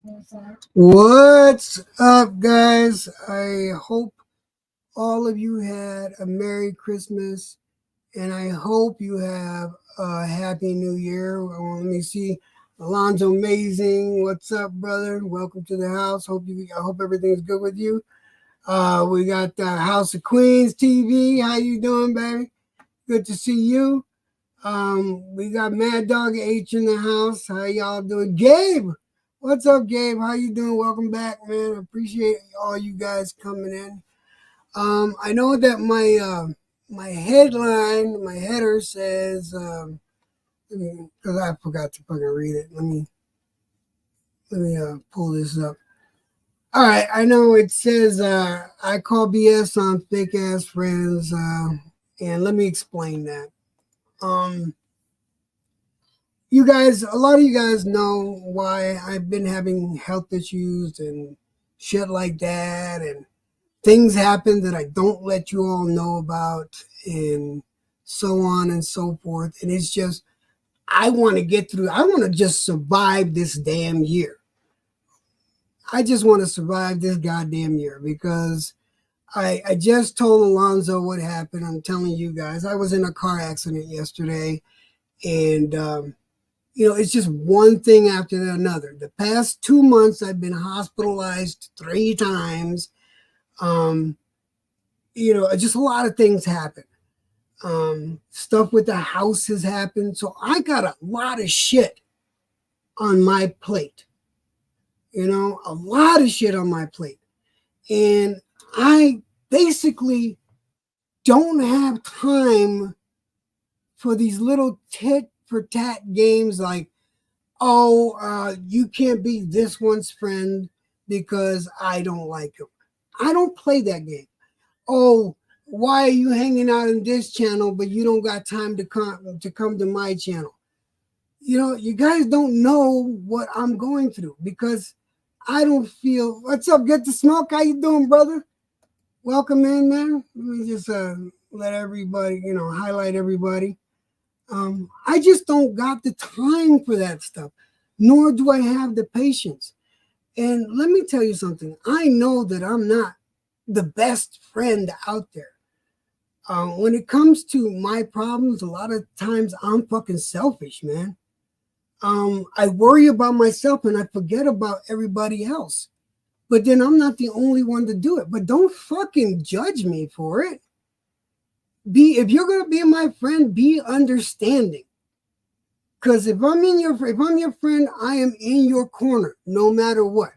What's up, guys? I hope all of you had a Merry Christmas and I hope you have a Happy New Year. Let me see. Alonzo Amazing. What's up, brother? Welcome to the house. I hope everything's good with you. We got House of Queens TV. How you doing, baby? Good to see you. We got Mad Dog H in the house. How y'all doing? Gabe, what's up, Gabe? How you doing? Welcome back, man. Appreciate all you guys coming in. I know that my headline, my header says, because I forgot to fucking read it. Let me pull this up. All right, I know it says I call BS on fake ass friends, and let me explain that. Um, you guys, a lot of you guys know why I've been having health issues and shit like that, and things happen that I don't let you all know about, and so on and so forth. And it's just, I want to get through, I want to just survive this damn year. I just want to survive this goddamn year because I just told Alonzo what happened. I'm telling you guys, I was in a car accident yesterday, and it's just one thing after another. The past 2 months, I've been hospitalized 3 times. Um, just a lot of things happen. Stuff with the house has happened. So I got a lot of shit on my plate. A lot of shit on my plate. And I basically don't have time for these little tit for tat games like, oh, you can't be this one's friend because I don't like him. I don't play that game. Oh, why are you hanging out in this channel but you don't got time to come to my channel? You guys don't know what I'm going through because I don't feel. What's up? Get the smoke. How you doing, brother? Welcome in, man. Let me just let everybody, highlight everybody. I just don't got the time for that stuff, nor do I have the patience. And let me tell you something. I know that I'm not the best friend out there. When it comes to my problems, a lot of times I'm fucking selfish, man. I worry about myself and I forget about everybody else. But then I'm not the only one to do it. But don't fucking judge me for it. If you're gonna be my friend, be understanding. Because if I'm your friend, I am in your corner, no matter what.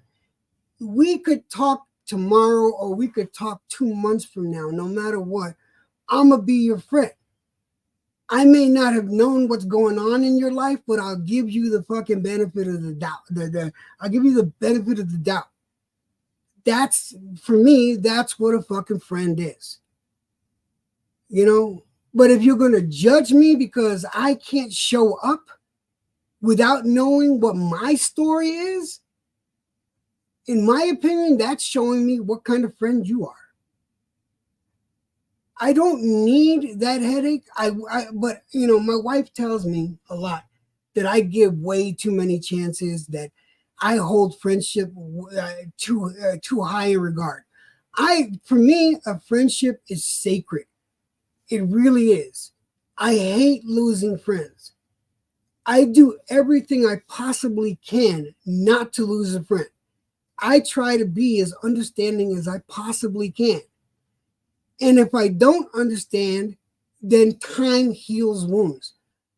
We could talk tomorrow or we could talk 2 months from now, no matter what. I'm gonna be your friend. I may not have known what's going on in your life, but I'll give you the fucking benefit of the doubt. I'll give you the benefit of the doubt. That's, for me, that's what a fucking friend is. But if you're gonna judge me because I can't show up without knowing what my story is, in my opinion, that's showing me what kind of friend you are. I don't need that headache. But my wife tells me a lot that I give way too many chances, that I hold friendship too high in regard. For me, a friendship is sacred. It really is. I hate losing friends. I do everything I possibly can not to lose a friend. I try to be as understanding as I possibly can. And if I don't understand, then time heals wounds.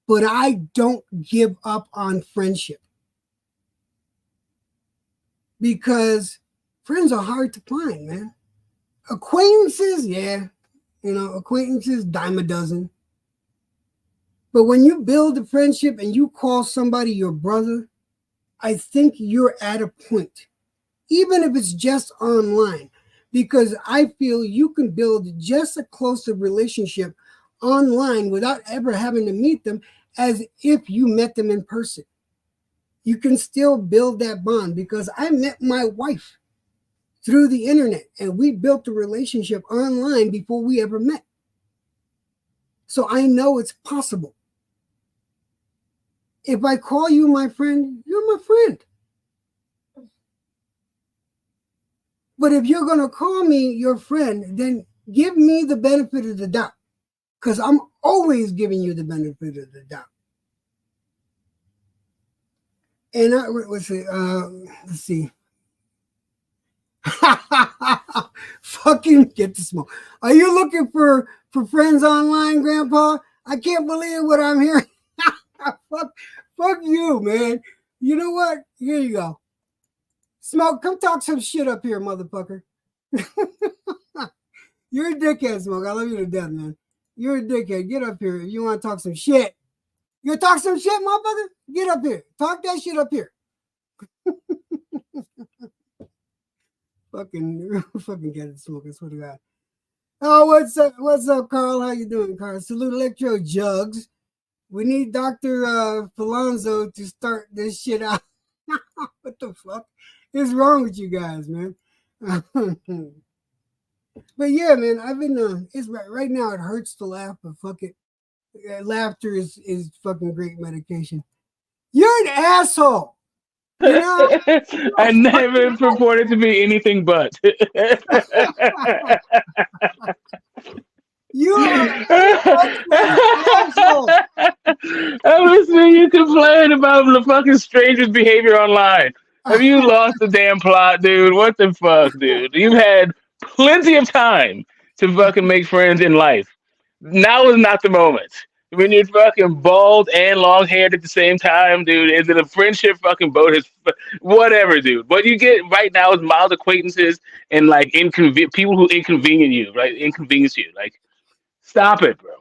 But I don't give up on friendship because friends are hard to find, man. Acquaintances, yeah, acquaintances, dime a dozen. But when you build a friendship and you call somebody your brother, I think you're at a point, even if it's just online, because I feel you can build just a closer relationship online without ever having to meet them as if you met them in person. You can still build that bond because I met my wife through the internet and we built a relationship online before we ever met. So I know it's possible. If I call you my friend, you're my friend. But if you're gonna call me your friend, then give me the benefit of the doubt, because I'm always giving you the benefit of the doubt. And let's see. Fucking get the smoke. Are you looking for friends online, Grandpa? I can't believe what I'm hearing. fuck you, man. You know what? Here you go. Smoke, come talk some shit up here, motherfucker. You're a dickhead, Smoke. I love you to death, man. You're a dickhead. Get up here if you want to talk some shit. You want to talk some shit, motherfucker? Get up here. Talk that shit up here. fucking get it, Smoke. I swear to God. Oh, what's up, Carl? How you doing, Carl? Salute Electro Jugs. We need Dr. Falonzo to start this shit out. What the fuck is wrong with you guys, man? But yeah, man, I've been it's right now it hurts to laugh, but fuck it. Laughter is fucking great medication. You're an asshole. You know? I never purported to be anything but. You are I'm listening to you complain about the fucking stranger's behavior online. Have you lost the damn plot, dude? What the fuck, dude? You've had plenty of time to fucking make friends in life. Now is not the moment. When you're fucking bald and long haired at the same time, dude, is it a friendship fucking boat? Is whatever, dude. What you get right now is mild acquaintances and like people who inconvenience you, right? Inconvenience you. Like, stop it, bro.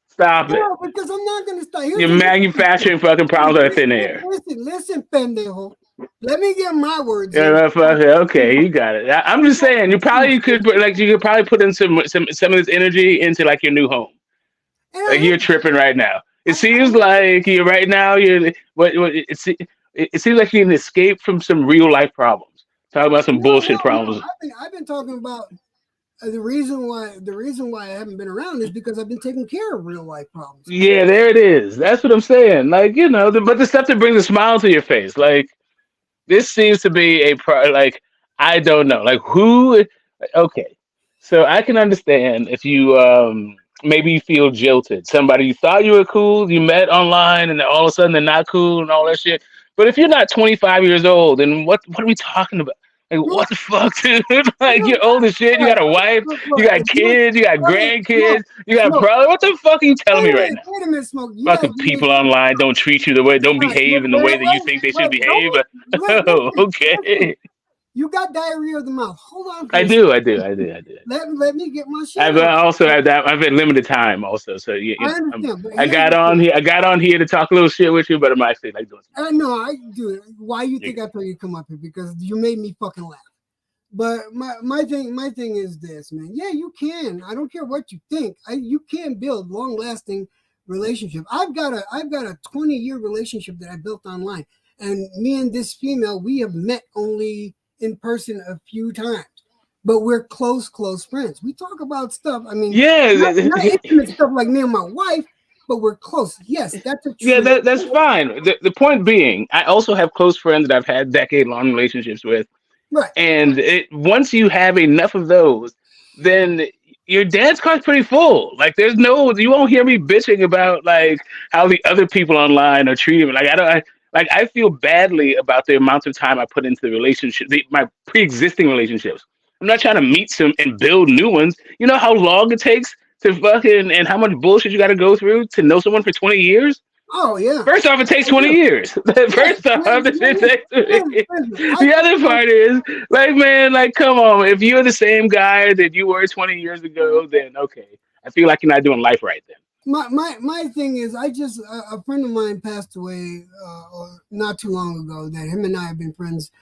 Stop it. No, because I'm not gonna stop. You're manufacturing fucking problems out of thin air. Listen, pendejo. Let me get my words in. Yeah, okay, you got it. I'm just saying, you could probably put in some of this energy into like your new home. Like you're tripping right now. It seems like you're right now. You're what it seems like you can escape from some real life problems. Talk about some bullshit problems. I've been talking about the reason why I haven't been around is because I've been taking care of real life problems. Yeah, there it is. That's what I'm saying. Like but the stuff that brings a smile to your face, like this seems to be like I don't know, like who. Okay, so I can understand if you maybe you feel jilted. Somebody you thought you were cool, you met online, and then all of a sudden they're not cool and all that shit. But if you're not 25 years old, then what are we talking about? Like, what the fuck, dude? Like, you're old as shit. You got a wife, you got kids, you got grandkids, you got brothers. What the fuck are you telling me right now? Wait a minute, Smoke. Fucking people online don't treat you the way, don't behave in the way that you think they should behave. Oh, okay. You got diarrhea of the mouth. Hold on. I do. Let me get my shit. I've also had that. I've had limited time also. So yeah, I understand. I got on here to talk a little shit with you, but I'm actually like doing something. No, I do. Why you think I told you to come up here? Because you made me fucking laugh. But my thing is this, man. Yeah, you can. I don't care what you think. You can build long lasting relationship. I've got a 20-year relationship that I built online, and me and this female, we have met only in person a few times, but we're close friends. We talk about stuff. I mean, not intimate stuff like me and my wife, but we're close. Yes, that's a yeah. That's fine. The point being, I also have close friends that I've had decade-long relationships with. Right. And once you have enough of those, then your dance card's pretty full. Like you won't hear me bitching about like how the other people online are treating me. Like I feel badly about the amount of time I put into the relationship, my pre-existing relationships. I'm not trying to meet some and build new ones. You know how long it takes to fucking and how much bullshit you got to go through to know someone for 20 years? Oh yeah. First off, it takes 20 years. First off, the other part is like, man, like, come on. If you're the same guy that you were 20 years ago, then okay. I feel like you're not doing life right then. My thing is, a friend of mine passed away not too long ago. That him and I have been friends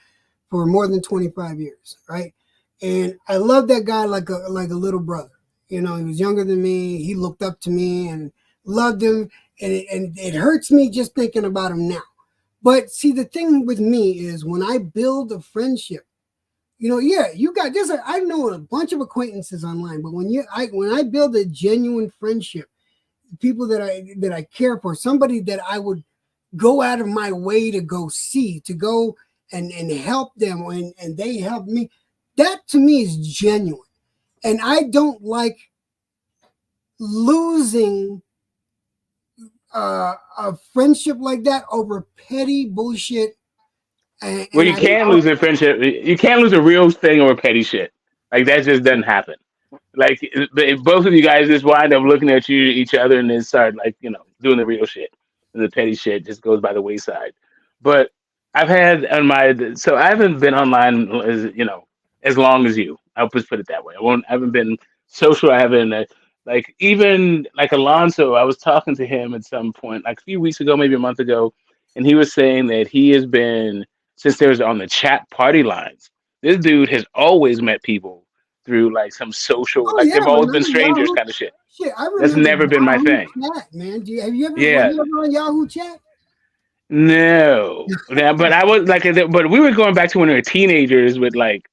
for more than 25 years, right? And I love that guy like a little brother. You know, he was younger than me. He looked up to me and loved him. And it hurts me just thinking about him now. But see, the thing with me is when I build a friendship, you got this. I know a bunch of acquaintances online, but when I build a genuine friendship, people that I care for, somebody that I would go out of my way to go see, to go and help them, and they help me. That to me is genuine. And I don't like losing a friendship like that over petty bullshit. Well, And you I, can't lose a friendship. You can't lose a real thing over petty shit. Like that just doesn't happen. Like if both of you guys just wind up looking at each other, and then start like doing the real shit, and the petty shit just goes by the wayside. But I've had on my so I haven't been online as long as you. I'll just put it that way. I haven't been social. I haven't like even like Alonso. I was talking to him at some point like a few weeks ago, maybe a month ago, and he was saying that he has been since there's on the chat party lines. This dude has always met people through like some social, oh like yeah, they've always been remember strangers Yahoo? kind of shit. Shit, I That's remember never been my Yahoo thing. Chat, man. Have you ever were Yeah, you ever on Yahoo Chat? no. Yeah, but I was like, but we were going back to when we were teenagers with like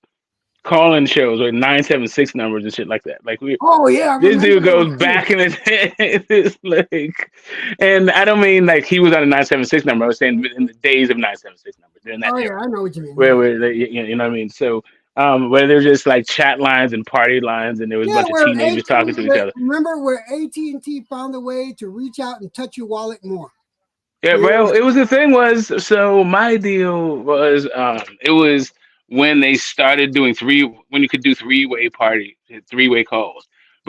call-in shows with 976 numbers and shit like that. Like Oh yeah, I this remember dude those goes too. back in the day. It's like, and I don't mean like he was on a 976 number. I was saying in the days of 976 numbers during that Oh yeah, era, I know what you mean. where Yeah, you know what I mean. So where there's just like chat lines and party lines, and there was a yeah. bunch of teenagers talking to each other. Remember where AT&T found a way to reach out and touch your wallet more. Yeah, You well, know, it was the thing was so my deal was it was when they started doing when you could do three-way calls.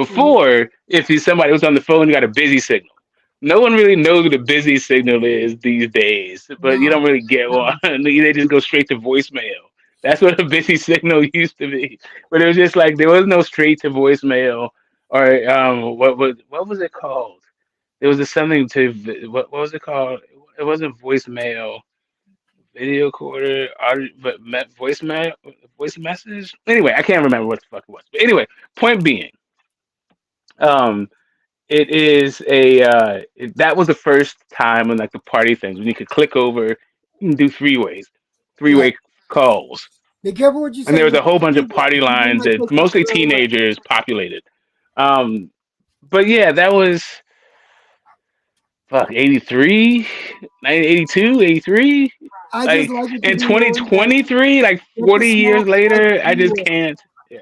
mhm. Before, if somebody was on the phone, you got a busy signal. No one really knows what a busy signal is these days, but you No, don't really get one. They just go straight to voicemail. That's what a busy signal used to be. But it was just like there was no straight to voicemail or what was it called? There was something to what was it called? It wasn't voicemail, video recorder, audio, but voicemail, voice message. Anyway, I can't remember what the fuck it was. But anyway, point being, um, it is that was the first time in like the party things when you could click over, you can do three yeah. way calls, Be careful what you and say. there was a Now. whole bunch of People, party people lines might that take that mostly the wrong way. teenagers populated. Um, but yeah, that was fuck 83, 1982, 83. I just Like like it to in be known that 2023, like get the 40 years smack like later, I just you can't. Yeah.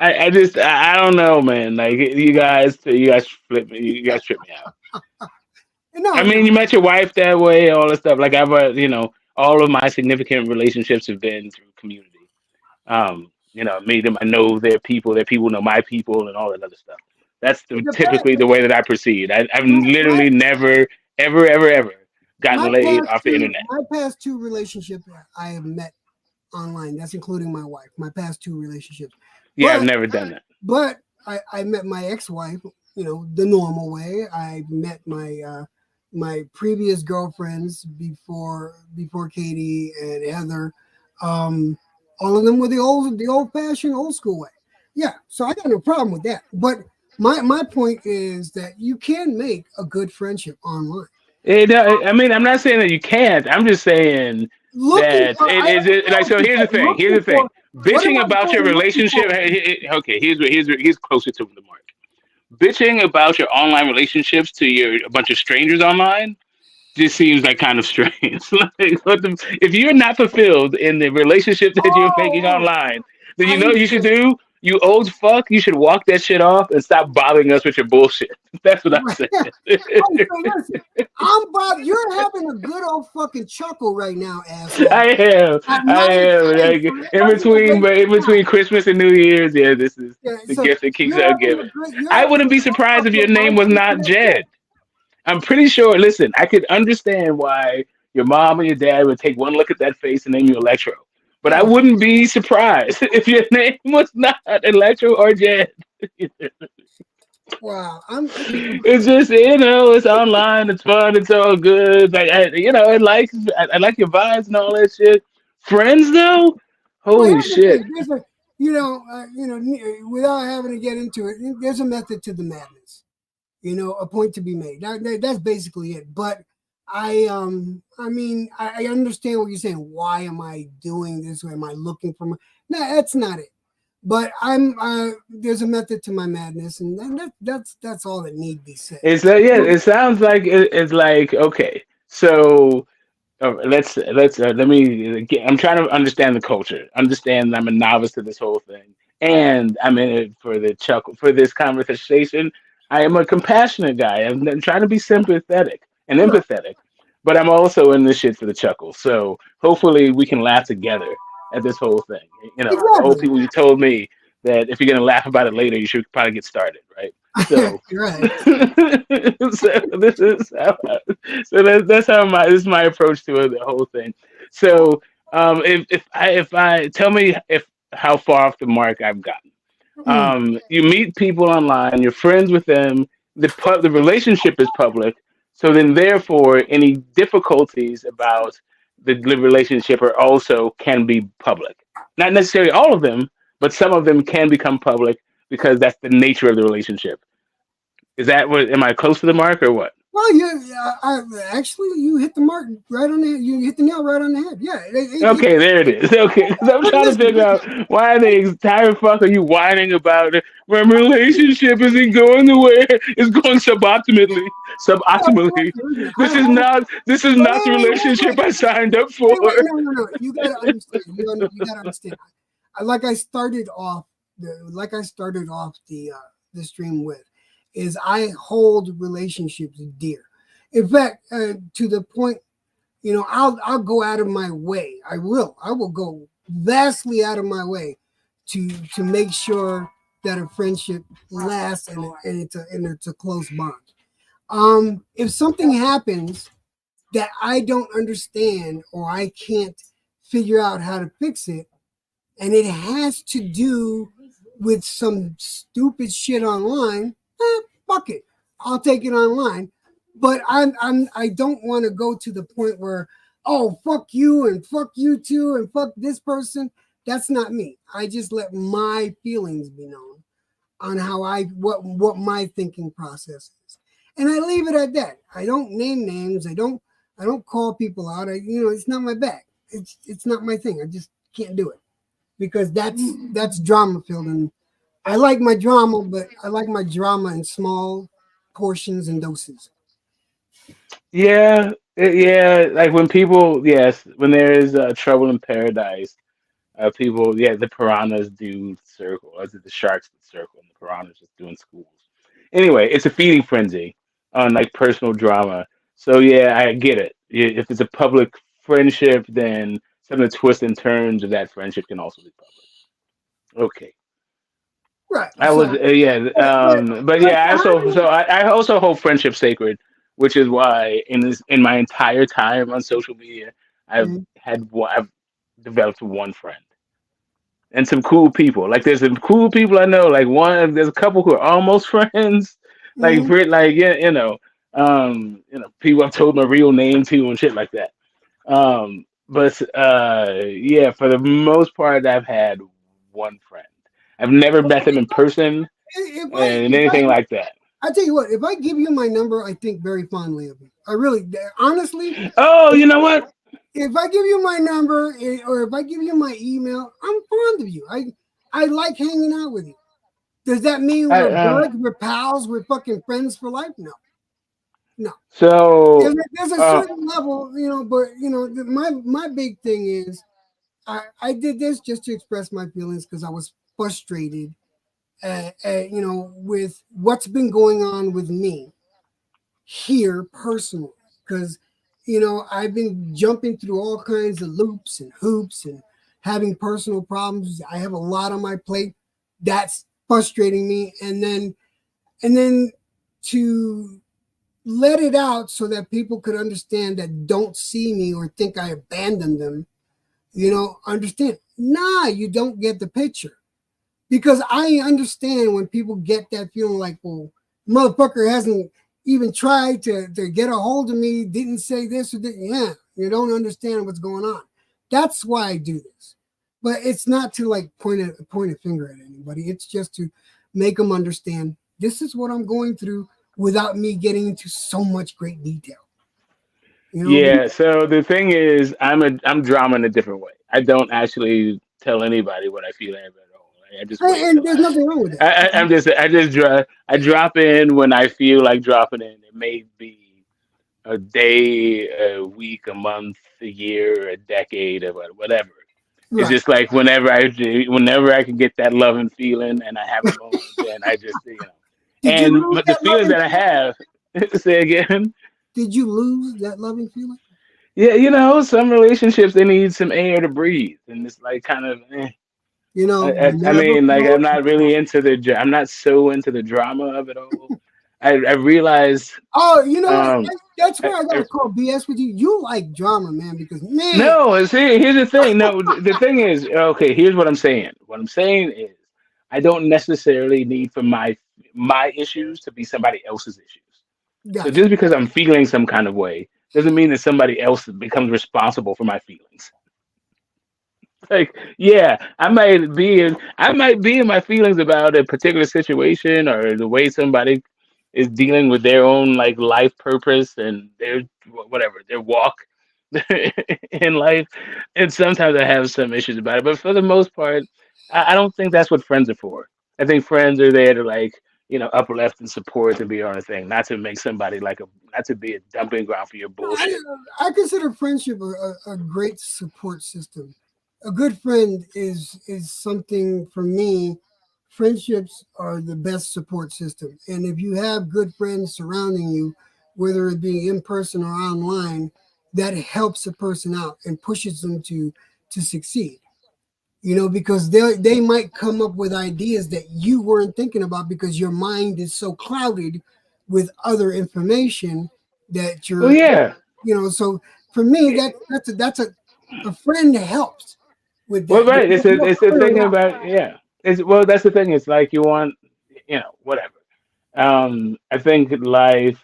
I don't know, man. Like you guys flip me, you guys trip me out. no, I no. mean, you met your wife that way, all this stuff. Like all of my significant relationships have been through community. Made them. I know their people know my people, and all that other stuff. That's The typically the way that I proceed. I've my, my literally never, ever my gotten laid past off the two internet. my past two relationships I have met online. That's including my wife. My past two relationships, Yeah, I've but never done that. I met my ex-wife. You know, the normal way. I met my previous girlfriends before Katie and Heather. Um, all of them were the old fashioned old school way. Yeah, so I got no problem with that. But my point is that you can make a good friendship online. I mean, I'm not saying that you can't. I'm just saying Looking that for I understand like. what So you're here's the saying. thing. Here's Looking the thing. for what am Bitching I about your going looking for? relationship. Okay, here's closer to the mark. Bitching about your online relationships to a bunch of strangers online just seems like kind of strange. Like, if you're not fulfilled in the relationship that you're making Oh, online, then I you know what you should understand. do. You old fuck, you should walk that shit off and stop bothering us with your bullshit. That's what I'm saying. Hey, so listen, I'm Bob. You're having a good old fucking chuckle right now, asshole. I am. At I my am. expense. Like So everybody can in wait. between Christmas and New Year's, yeah, this is Yeah, the so gift that keeps on giving. you're I having a wouldn't be good surprised if your chuckle at my name was cheap not expense. Jed. I'm pretty sure. Listen, I could understand why your mom and your dad would take one look at that face and name you Electro, but I Oh wouldn't be surprised if your name was not Electro or Jed. wow, I'm okay. It's just it's online, it's fun, it's all good. Like I like your vibes and all that shit. Friends though, Well, holy here's the shit! thing. Without having to get into it, there's a method to the madness. A point to be made. That's basically it. But I mean, I understand what you're saying. Why am I doing this? Or am I looking for? No, that's not it. But there's a method to my madness, and that's all that need be said. It sounds like it's like okay, so. let me get, I'm trying to understand the culture. Understand I'm a novice to this whole thing, and I'm in it for the chuckle for this conversation. I am a compassionate guy. I'm trying to be sympathetic and Right. empathetic, but I'm also in this shit for the chuckle. So hopefully we can laugh together at this whole thing. You know, the old Exactly. people you told me that if you're gonna laugh about it later, you should probably get started, right? So, You're so right. this is how so that's how my this is my approach to it, the whole thing. So if I tell me if how far off the mark I've gotten. Mm, You meet people online, you're friends with them, the relationship is public, so then therefore any difficulties about the relationship are also can be public. Not necessarily all of them, but some of them can become public because that's the nature of the relationship. Is that what? Am I close to the mark or what? well, actually you hit the mark right on the head. You hit the nail right on the head. Yeah. Okay, there it is. Okay, because I'm But trying to listen, figure out why the entire fuck are you whining about it? My relationship isn't going the way it's going suboptimally. listen, This is not the relationship I signed up for. no. You gotta understand. You gotta understand. Like I started off the stream with, is I hold relationships dear. In fact, to the point, I'll go out of my way. I will go vastly out of my way to make sure that a friendship lasts and it's a close bond. If something happens that I don't understand or I can't figure out how to fix it, and it has to do with some stupid shit online, fuck it. I'll take it online. But I don't want to go to the point where, oh, fuck you and fuck you too and fuck this person. That's not me. I just let my feelings be known on how what my thinking process is, and I leave it at that. I don't name names. I don't call people out. It's not my bag. It's not my thing. I just can't do it because that's drama filled, and I like my drama, but I like my drama in small portions and doses. Yeah, yeah. Like when people, yes, when there is trouble in paradise, people, yeah, the piranhas do circle, or is it the sharks that circle, and the piranhas just doing schools. Anyway, it's a feeding frenzy on like personal drama. So yeah, I get it. If it's a public friendship, then some of the twists and turns of that friendship can also be public. Okay. Right. I was So, yeah, but but but yeah, I for how also many? so I also hold friendship sacred, which is why in my entire time on social media, Mhm, I've developed one friend and some cool people. Like there's some cool people I know. Like there's a couple who are almost friends. mhm. Like yeah, people I've told my real name to and shit like that. But yeah, for the most part, I've had one friend. I've never met them in person If I and if I anything like that. I tell you what, if I give you my number, I think very fondly of you. I really, honestly, Oh, you know what? if I give you my number or if I give you my email, I'm fond of you. I like hanging out with you. Does that mean I we're buds, we're pals, we're fucking friends for life? No, no. There's so a, there's a uh certain level, but my big thing is I did this just to express my feelings because I was frustrated, with what's been going on with me here personally because I've been jumping through all kinds of loops and hoops and having personal problems. I have a lot on my plate that's frustrating me, and then to let it out so that people could understand that don't see me or think I abandoned them. Understand, nah, you don't get the picture because I understand when people get that feeling like, well, motherfucker hasn't even tried to get a hold of me, didn't say this or didn't. Yeah, you don't understand what's going on. That's why I do this. But it's not to like point a finger at anybody. It's just to make them understand this is what I'm going through without me getting into so much great detail. yeah, so the thing is I'm drama in a different way. I don't actually tell anybody what I feel at all. I just wait And till there's nothing wrong with that. I drop in when I feel like dropping in. It may be a day, a week, a month, a year, a decade, or whatever. It's Right. just like whenever I can get that loving feeling and I have a moment, then I just Did you lose but the that feelings loving that I feeling? have, say again. Did you lose that loving feeling? Yeah, some relationships they need some air to breathe, and it's like kind of. You I never mean, like know. I'm not really into I'm not so into the drama of it all. I realize, Oh, you know what? um, That's I, where I I, gotta call BS with you. You like drama, man, because man, no, see, here's the thing. No, the thing is, okay, here's what I'm saying. What I'm saying is, I don't necessarily need for my issues to be somebody else's issues. So gotcha. just because I'm feeling some kind of way doesn't mean that somebody else becomes responsible for my feelings. Like, yeah, I might be in my feelings about a particular situation or the way somebody is dealing with their own like life purpose and their whatever their walk in life. And sometimes I have some issues about it, but for the most part, I don't think that's what friends are for. I think friends are there to like uplift and support and be on a thing, not to make somebody not to be a dumping ground for your I, bullshit. I consider friendship a great support system. A good friend is something for me. Friendships are the best support system, and if you have good friends surrounding you, whether it be in person or online, that helps a person out and pushes them to succeed. Because they might come up with ideas that you weren't thinking about because your mind is so clouded with other information that Well, yeah. so for me that's a friend that helps with Well, that right. because they'll It's the clear thing it out. about yeah. It's well, that's the thing. It's like you want whatever. I think life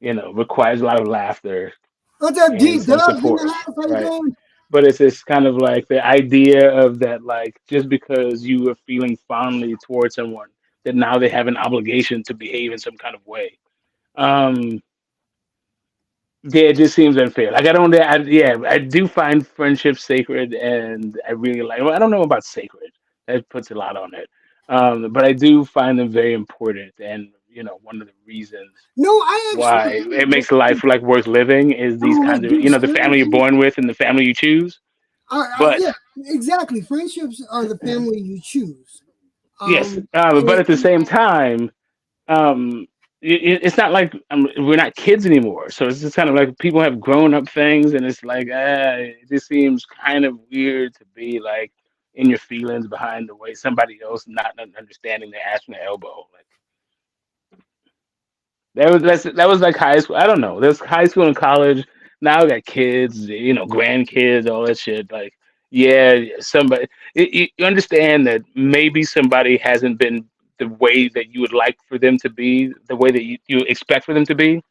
requires a lot of laughter What's up, and D some Dubs in the support, house? How you right? doing? But it's this kind of like the idea of that like just because you are feeling fondly towards someone that now they have an obligation to behave in some kind of way. Um, Yeah, it just seems unfair. Like yeah, I do find friendship sacred, and I really like. Well, I don't know about sacred. That puts a lot on it. But I do find them very important, and one of the reasons No, I actually why it makes life like worth living is these oh kinds wait, of do the family you're friendships born with and the family you choose. But yeah, exactly. Friendships are the family you choose. yes, Um but and, at the same time, um it's not like we're not kids anymore, so it's just kind of like people have grown up things, and it's like it just seems kind of weird to be like in your feelings behind the way somebody else not understanding their ass from their elbow. Like that was like high school. I don't know, there's high school and college. Now I got kids, grandkids, all that shit. Like, yeah, somebody you understand that maybe somebody hasn't been the way that you would like for them to be, the way that you expect for them to be,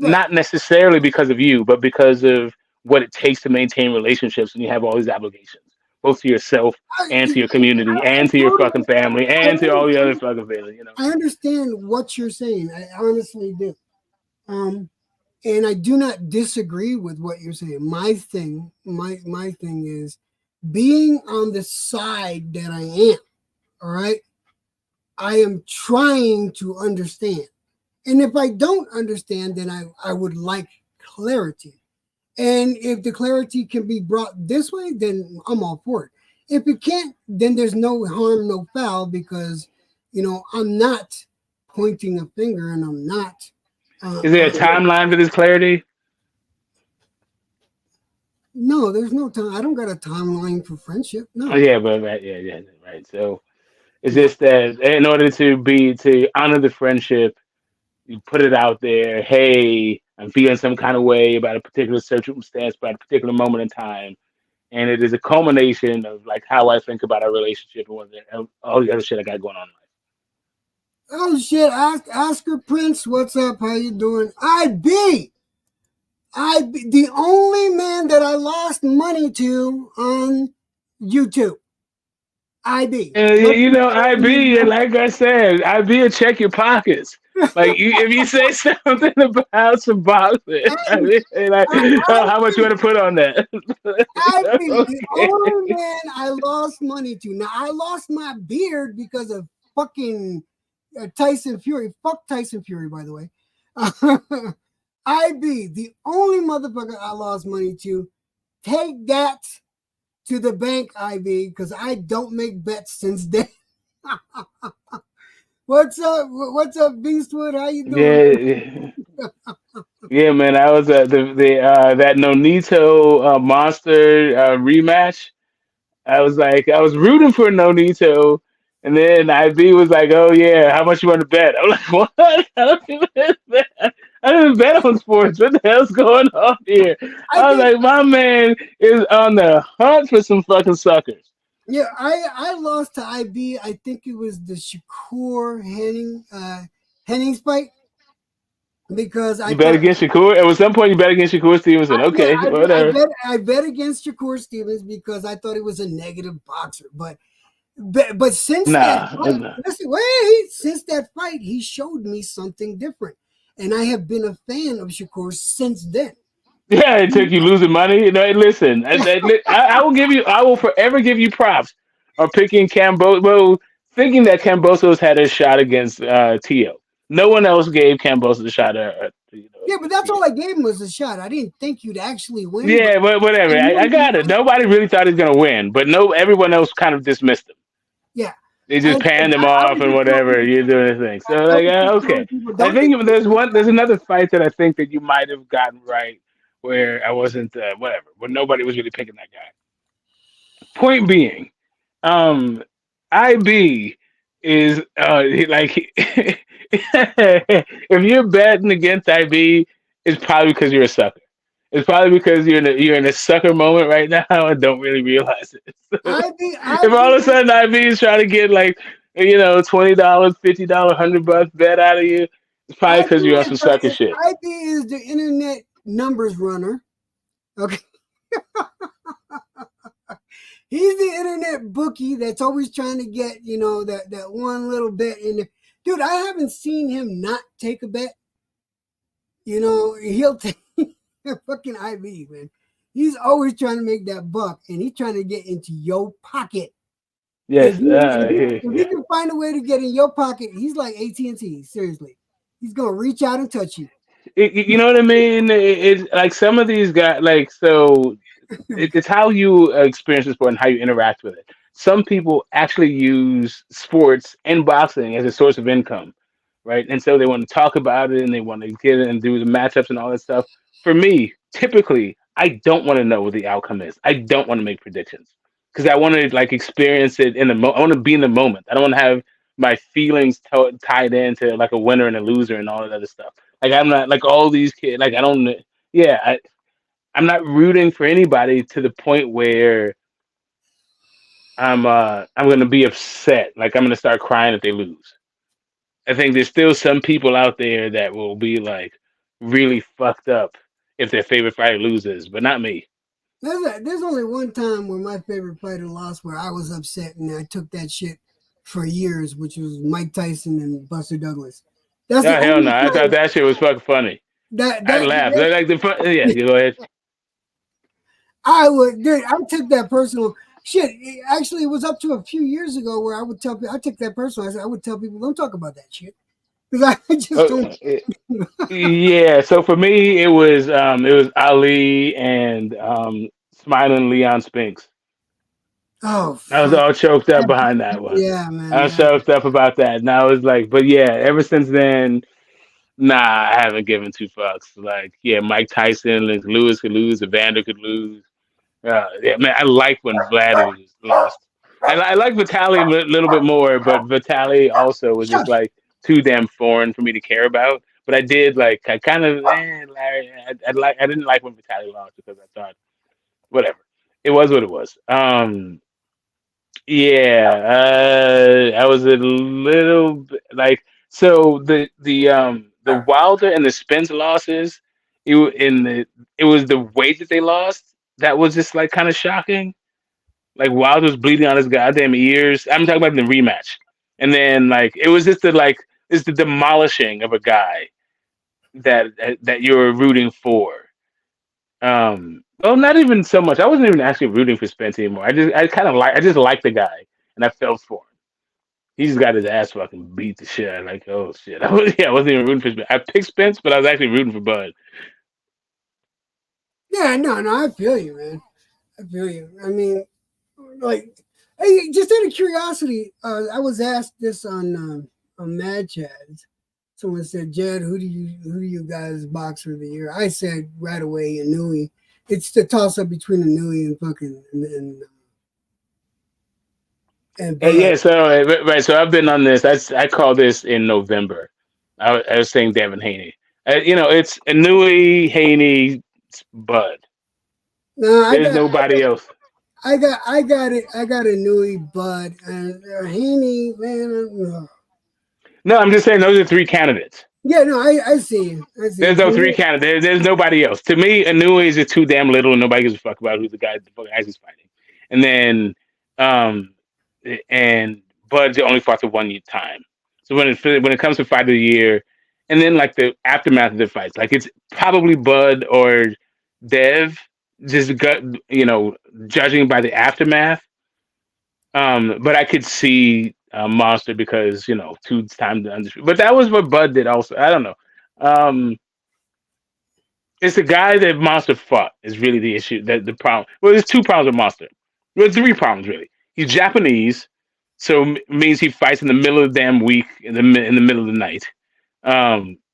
right. not necessarily because of you, but because of what it takes to maintain relationships when you have all these obligations, both to yourself and to your community I and to your fucking totally family and to all the other fucking family. I understand what you're saying. I honestly do. Um, and I do not disagree with what you're saying. My thing is being on the side that I am. All right, I am trying to understand, and if I don't understand, then I would like clarity. And if the clarity can be brought this way, then I'm all for it. If it can't, then there's no harm, no foul, because I'm not pointing a finger, and I'm not. Uh, Is there a uh, timeline for this clarity? no, there's no time. I don't got a timeline for friendship. Oh, No, yeah, but right, yeah, yeah, right. So it's no. just that in order to honor the friendship, you put it out there. Hey, I'm feeling some kind of way about a particular circumstance, about a particular moment in time, and it is a culmination of like how I think about our relationship and all the other shit I got going on. Oh shit! Oscar Prince, what's up? How you doing? The only man that I lost money to on YouTube. IB. And Look you him know, up I on his be like I said, I be a check your pockets. Like if you say something about some boxing, I Hey, mean, like, oh, how much you IB, want to put on that? IB, the Okay. only man I lost money to. Now I lost my beard because of fucking Tyson Fury. Fuck Tyson Fury, by the way. IB, the only motherfucker I lost money to. Take that to the bank, IB, because I don't make bets since then. What's up? What's up, Beastwood? How you doing? Yeah, yeah, yeah, man. I was the that Nonito monster rematch. I was rooting for Nonito, and then IB was like, "Oh yeah, how much you want to bet?" I'm like, "What? I don't even bet. I don't even bet on sports. What the hell's going on here?" I I was think like, "My man is on the hunt for some fucking suckers." yeah, I lost to IB. I think it was the Shakur Hennings fight because I You bet thought against Shakur. At some point, you bet against Shakur Stevenson. yeah, Okay, whatever. I bet against Shakur Stevens because I thought he was a negative boxer. But since that Nah, fight, nah. listen, wait, since that fight, he showed me something different, and I have been a fan of Shakur since then. Yeah, it took you losing money. You know, hey, listen, I will give you, I will forever give you props on picking Camboso, well, thinking that Cambosos had a shot against Tio. No one else gave Camboso the shot Yeah, but against that's Tio. all I gave him was a shot. I didn't think you'd actually win, but Yeah, but I whatever. I knew got it. Nobody really thought he was gonna win, but no, everyone else kind of dismissed him. yeah. They just And panned him I off was and just telling whatever. people, You're doing his thing. So I like, was just okay. telling people, I don't think think there's another fight that I think that you might have gotten right where I wasn't whatever, where nobody was really picking that guy. Point being, um, IB is if you're betting against IB, it's probably because you're a sucker. It's probably because you're in a sucker moment right now and don't really realize it. If all of a sudden IB is trying to get like $20, $50, $100 bet out of you, it's probably because you're on some sucker shit. IB is the internet numbers runner. Okay, he's the internet bookie that's always trying to get that one little bet in there. Dude, I haven't seen him not take a bet. He'll take fucking IB, man. He's always trying to make that buck, and he's trying to get into your pocket. If Yes, you if you, if yeah. you can find a way to get in your pocket, he's like AT&T. Seriously, he's gonna reach out and touch you. You know what I mean? It's like some of these guys, like so. It's how you experience the sport and how you interact with it. Some people actually use sports and boxing as a source of income, right? And so they want to talk about it and they want to get it and do the matchups and all that stuff. For me, typically, I don't want to know what the outcome is. I don't want to make predictions because I want to like experience it in the I want to be in the moment. I don't want to have my feelings tied into like a winner and a loser and all that other stuff. Like I'm not like all these kids. Like I don't. Yeah, I'm not rooting for anybody to the point where I'm gonna be upset. Like I'm gonna start crying if they lose. I think there's still some people out there that will be like really fucked up if their favorite fighter loses, but not me. There's only one time where my favorite fighter lost where I was upset and I took that shit for years, which was Mike Tyson and Buster Douglas. That's the Oh hell no! only I thought time that shit was fucking funny. that I that, laughed. that Like the fun, yeah. You go ahead. I would, dude. I took that personal. Shit, actually, it was up to a few years ago where I would tell people. I took that personal. I would tell people, don't talk about that shit because I just Uh, don't. yeah. So for me, it was Ali and smiling Leon Spinks. Oh I was fuck. all choked up behind that one. Yeah, I man. was choked up about that, and I was like, but yeah, ever since then, nah, I haven't given two fucks. Like, yeah, Mike Tyson, like Lewis could lose, Evander could lose. Yeah, man, I like when lost. I like Vitaly a little bit more, but Vitaly also was just Shush. like too damn foreign for me to care about. But I did like, I kind of, Larry, I didn't like when Vitaly lost because I thought, whatever, it was what it was. Yeah, I was a little bit like so the Wilder and the Spence losses. In the it was the weight that they lost that was just like kind of shocking. Like Wilder was bleeding on his goddamn ears. I'm talking about the rematch, and then like it was just the like it's the demolishing of a guy that you're rooting for. Well, not even so much. I wasn't even actually rooting for Spence anymore. I just like the guy, and I felt for him. he just got his ass fucking beat the shit out. Like, oh shit, I wasn't even rooting for Spence. I picked Spence, but I was actually rooting for Bud. Yeah, no, I feel you, man. I feel you. I mean, like, hey, just out of curiosity, I was asked this on Mad Chat. Someone said, "Jed, who do you guys boxer of the year?" I said right away, Inui. It's the toss up between Inui and fucking and Bud. Yeah, so right, so I've been on this. I call this in November. I was saying Devin Haney. It's Inui, Haney, Bud. No, I There's got nobody else. I got it. I got Inui, Bud, and Haney. Man, No, I'm just saying those are three candidates. yeah, no, I see you. I see There's you. no For three me, candidates. There's nobody else. To me, Inui is just too damn little, and nobody gives a fuck about who the fucking guys he's fighting. And then, um, and Bud's only fought the time. So when it comes to fight of the year, and then like the aftermath of the fights, like it's probably Bud or Dev. Just got judging by the aftermath. But I could see Monster because two times the undisputed. But that was what Bud did also. I don't know. Um, it's the guy that Monster fought is really the issue. That the problem. Well, there's two problems with Monster. There's three problems really. He's Japanese, so means he fights in the middle of the damn week in the middle of the night.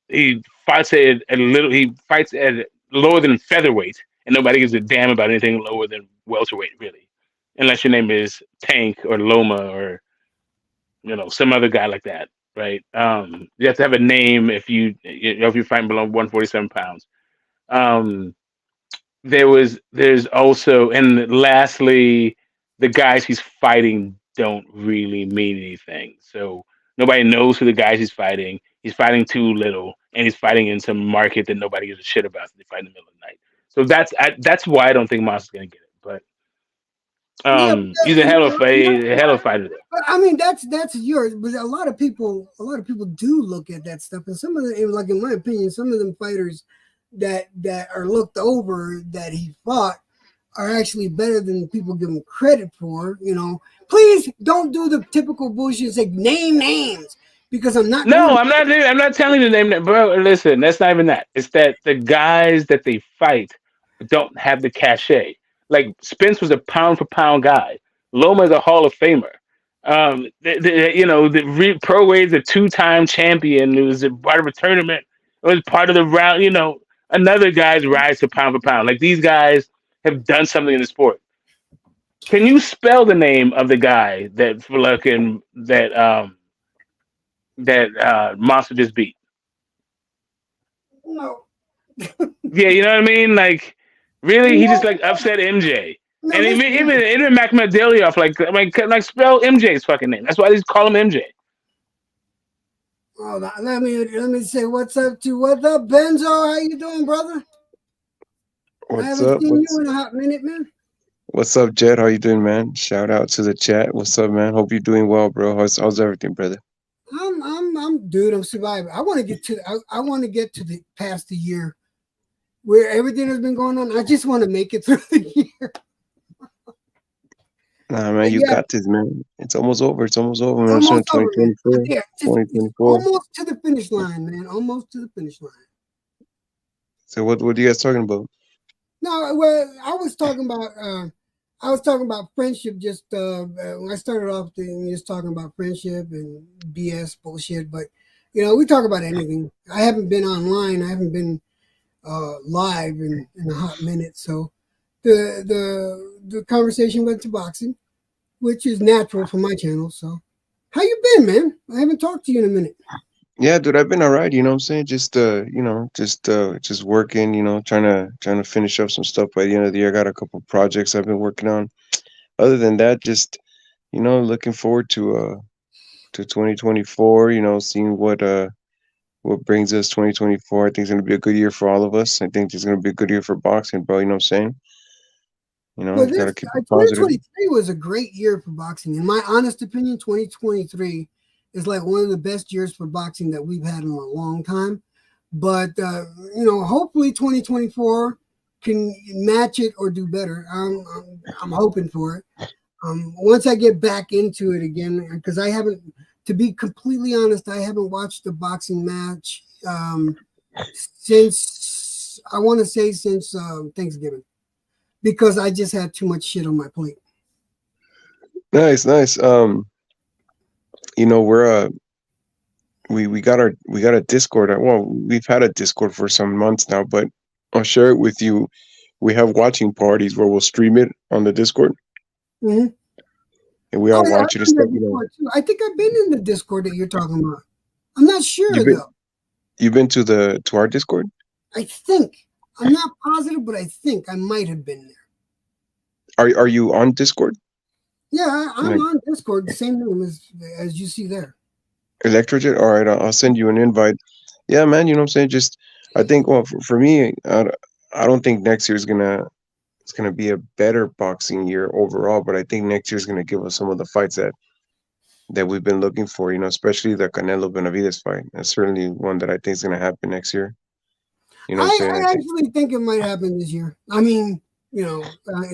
He fights at a little. He fights at lower than featherweight, and nobody gives a damn about anything lower than welterweight, really, unless your name is Tank or Loma or some other guy like that, right? You have to have a name if you're fighting below 147 pounds. Um, there's also, and lastly, the guys he's fighting don't really mean anything. So nobody knows who the guys he's fighting. He's fighting too little, and he's fighting in some market that nobody gives a shit about. So they fight in the middle of the night. So that's why I don't think Monster's gonna get it. But yeah, he's a hell of a fighter though. but I mean that's yours. But a lot of people do look at that stuff, and some of them, like in my opinion, some of them fighters that are looked over that he fought are actually better than people give him credit for. Please don't do the typical bullshit like name names because I'm not No, doing. I'm not. I'm not telling you to name that, bro. Listen, that's not even that. It's that the guys that they fight don't have the cachet. Like Spence was a pound for pound guy. Loma is a Hall of Famer. Pro Wade's a two-time champion. It was a part of a tournament. It was part of the round. Another guy's rise to pound for pound. Like these guys have done something in the sport. Can you spell the name of the guy that Monster just beat? No, Yeah, you know what I mean? Like, really, he just no, like upset MJ, no. and Listen, even Mac Delioff, like spell MJ's fucking name. That's why they just call him MJ. hold on. Let me say what's up, Benzo. How you doing, brother? I What's haven't up? seen you in a hot minute, man. What's up, Jed? How you doing, man? Shout out to the chat. What's up, man? Hope you're doing well, bro. How's everything, brother? Dude. I'm surviving. I want to get to. I want to get to the past the year where everything has been going on. I just want to make it through the year. Nah, man, But you yeah, got this, man. It's almost over. It's almost over, man. It's almost over, man. 2024. Yeah, just 2024. almost to the finish line, man. Almost to the finish line. So what are you guys talking about? No, well, I was talking about friendship. Just when I started off, just talking about friendship and BS bullshit. But we talk about anything. I haven't been online. I haven't been live in a hot minute. So the conversation went to boxing, which is natural for my channel. So, how you been, man? I haven't talked to you in a minute. Yeah, dude, I've been all right, you know what I'm saying? Just working, trying to finish up some stuff by the end of the year. I got a couple projects I've been working on. Other than that, just, looking forward to 2024, seeing what brings us 2024. I think it's going to be a good year for all of us. I think it's going to be a good year for boxing, bro. You know what I'm saying? Well, Got to keep it positive. 2023 was a great year for boxing. In my honest opinion, 2023 is like one of the best years for boxing that we've had in a long time. But hopefully 2024 can match it or do better. I'm hoping for it. Once I get back into it again, because I haven't to be completely honest, I haven't watched a boxing match since I want to say since Thanksgiving because I just had too much shit on my plate. Nice, nice. We're we got a Discord. Well, we've had a Discord for some months now, but I'll share it with you. We have watching parties where we'll stream it on the Discord, Mm-hmm. and we Oh all yeah, watch it and I've been stuff. in that Discord too. I think I've been in the Discord that you're talking about. I'm not You've sure been though. you've been to our Discord. I think I'm not positive, but I think I might have been there. Are you on Discord? Yeah, I'm Like on Discord, the same name as you see there. Electrojet? All right, I'll send you an invite. Yeah, man. You know what I'm saying? Just I think. Well, for me, I don't think next year's gonna it's gonna be a better boxing year overall, but I think next year's gonna give us some of the fights that we've been looking for. Especially the Canelo Benavides fight. That's certainly one that I think is gonna happen next year. You know what I'm saying? I I think. actually think it might happen this year. I mean, in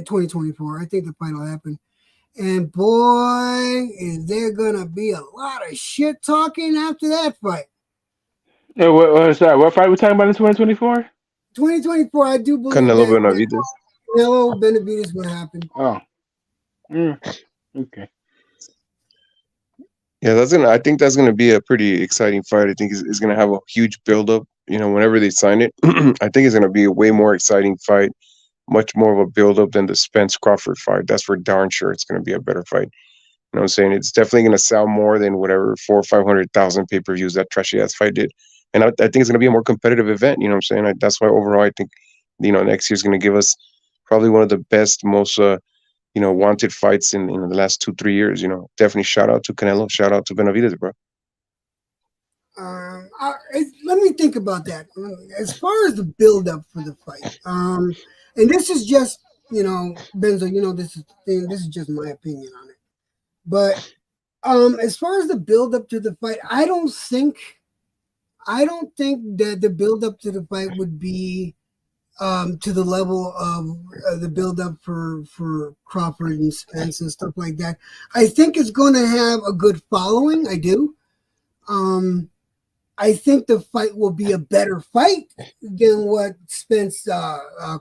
2024, I think the fight will happen. And boy, is there gonna be a lot of shit talking after that fight. Sorry, what fight we talking about in 2024? 2024, I do believe Canelo that Benavides. Canelo Benavides will happen. Oh, mm, okay. Yeah, I think that's gonna be a pretty exciting fight. I think it's gonna have a huge build up. Whenever they sign it, I think it's gonna be a way more exciting fight, much more of a build up than the Spence Crawford fight. That's for darn sure. It's gonna be a better fight. You know what I'm saying? It's definitely gonna sell more than whatever 400,000 or 500,000 pay-per-views that trashy ass fight did. And I think it's gonna be a more competitive event. You know what I'm saying? That's why overall I think next year's gonna give us probably one of the best, most wanted fights in the last 2 3 years. Definitely shout out to Canelo, shout out to Benavides, bro. Let me think about that. As far as the build up for the fight, and this is just Benzo. This is just my opinion on it. But as far as the build up to the fight, I don't think that the build up to the fight would be to the level of the build up for Crawford and Spence and stuff like that. I think it's going to have a good following. I do. I think the fight will be a better fight than what Spence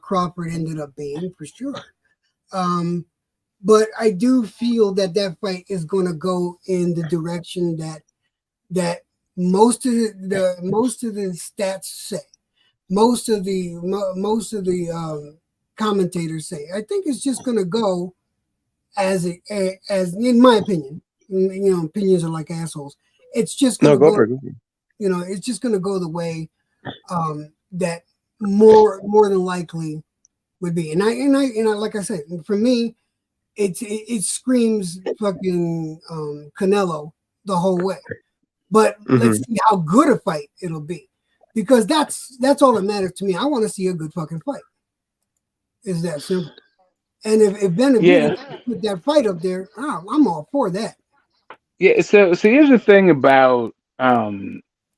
Crawford ended up being for sure. But I do feel that fight is going to go in the direction that most of the stats say, most of the commentators say. I think it's just going to go as in my opinion. Opinions are like assholes. It's just going No, to go go. for it. Go for it. It's just going to go the way that more than likely would be. And I like I said, for me, it screams fucking Canelo the whole way. But let's see how good a fight it'll be, because that's all that matters to me. I want to see a good fucking fight. It's that simple. And if Benavidez Yeah, put that fight up there, I'm all for that. yeah. So here's the thing about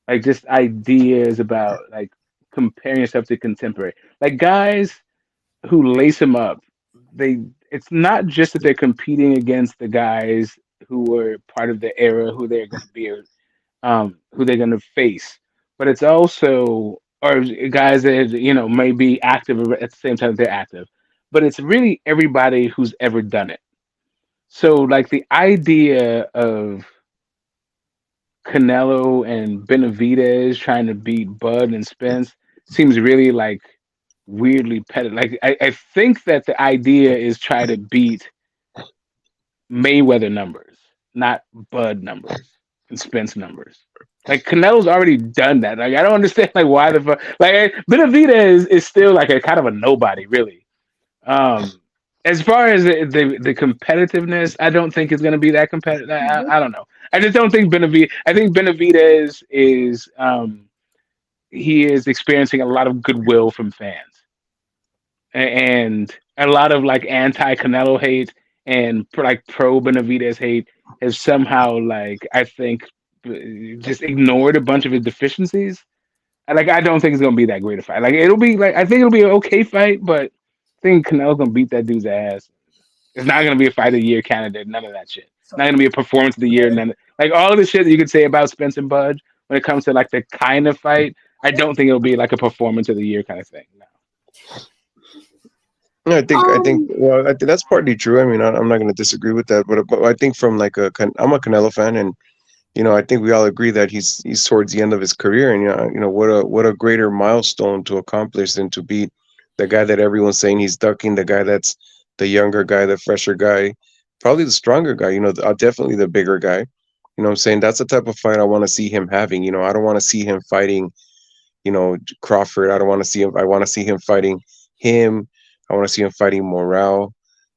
like just ideas about like comparing yourself to contemporary, like guys who lace them up. They It's not just that they're competing against the guys who were part of the era, who they're going to be, who they're going to face, but it's also or guys that may be active at the same time they're active, but it's really everybody who's ever done it. So like the idea of Canelo and Benavidez trying to beat Bud and Spence seems really like weirdly petty. Like I think that the idea is try to beat Mayweather numbers, not Bud numbers and Spence numbers. Like Canelo's already done that. Like I don't understand like why the fuck like Benavidez is still like a kind of a nobody really. Um as far as the competitiveness, I don't think it's going to be that competitive. I don't know. I just don't think Benavidez. I think Benavidez is he is experiencing a lot of goodwill from fans and a lot of like anti Canelo hate and like pro Benavidez hate has somehow like I think just ignored a bunch of his deficiencies. Like I don't think it's gonna be that great a fight. Like it'll be like I think it'll be an okay fight, but I think Canelo's gonna beat that dude's ass. It's not gonna be a fight of the year candidate. None of that shit. So Not gonna be a performance of the year. None. Like all of the shit that you could say about Spence and Budge when it comes to like the kind of fight, I don't think it'll be like a performance of the year kind of thing. No. Yeah, I think, Um, well, I think that's partly true. I mean, I'm not going to disagree with that, but I think from like I'm a Canelo fan, and I think we all agree that he's towards the end of his career, and what a greater milestone to accomplish than to beat the guy that everyone's saying he's ducking, the guy that's the younger guy, the fresher guy, probably the stronger guy, definitely the bigger guy. What I'm saying? That's the type of fight I want to see him having. I don't want to see him fighting, Crawford. I don't want to see him. I want to see him fighting him. I want to see him fighting Morale.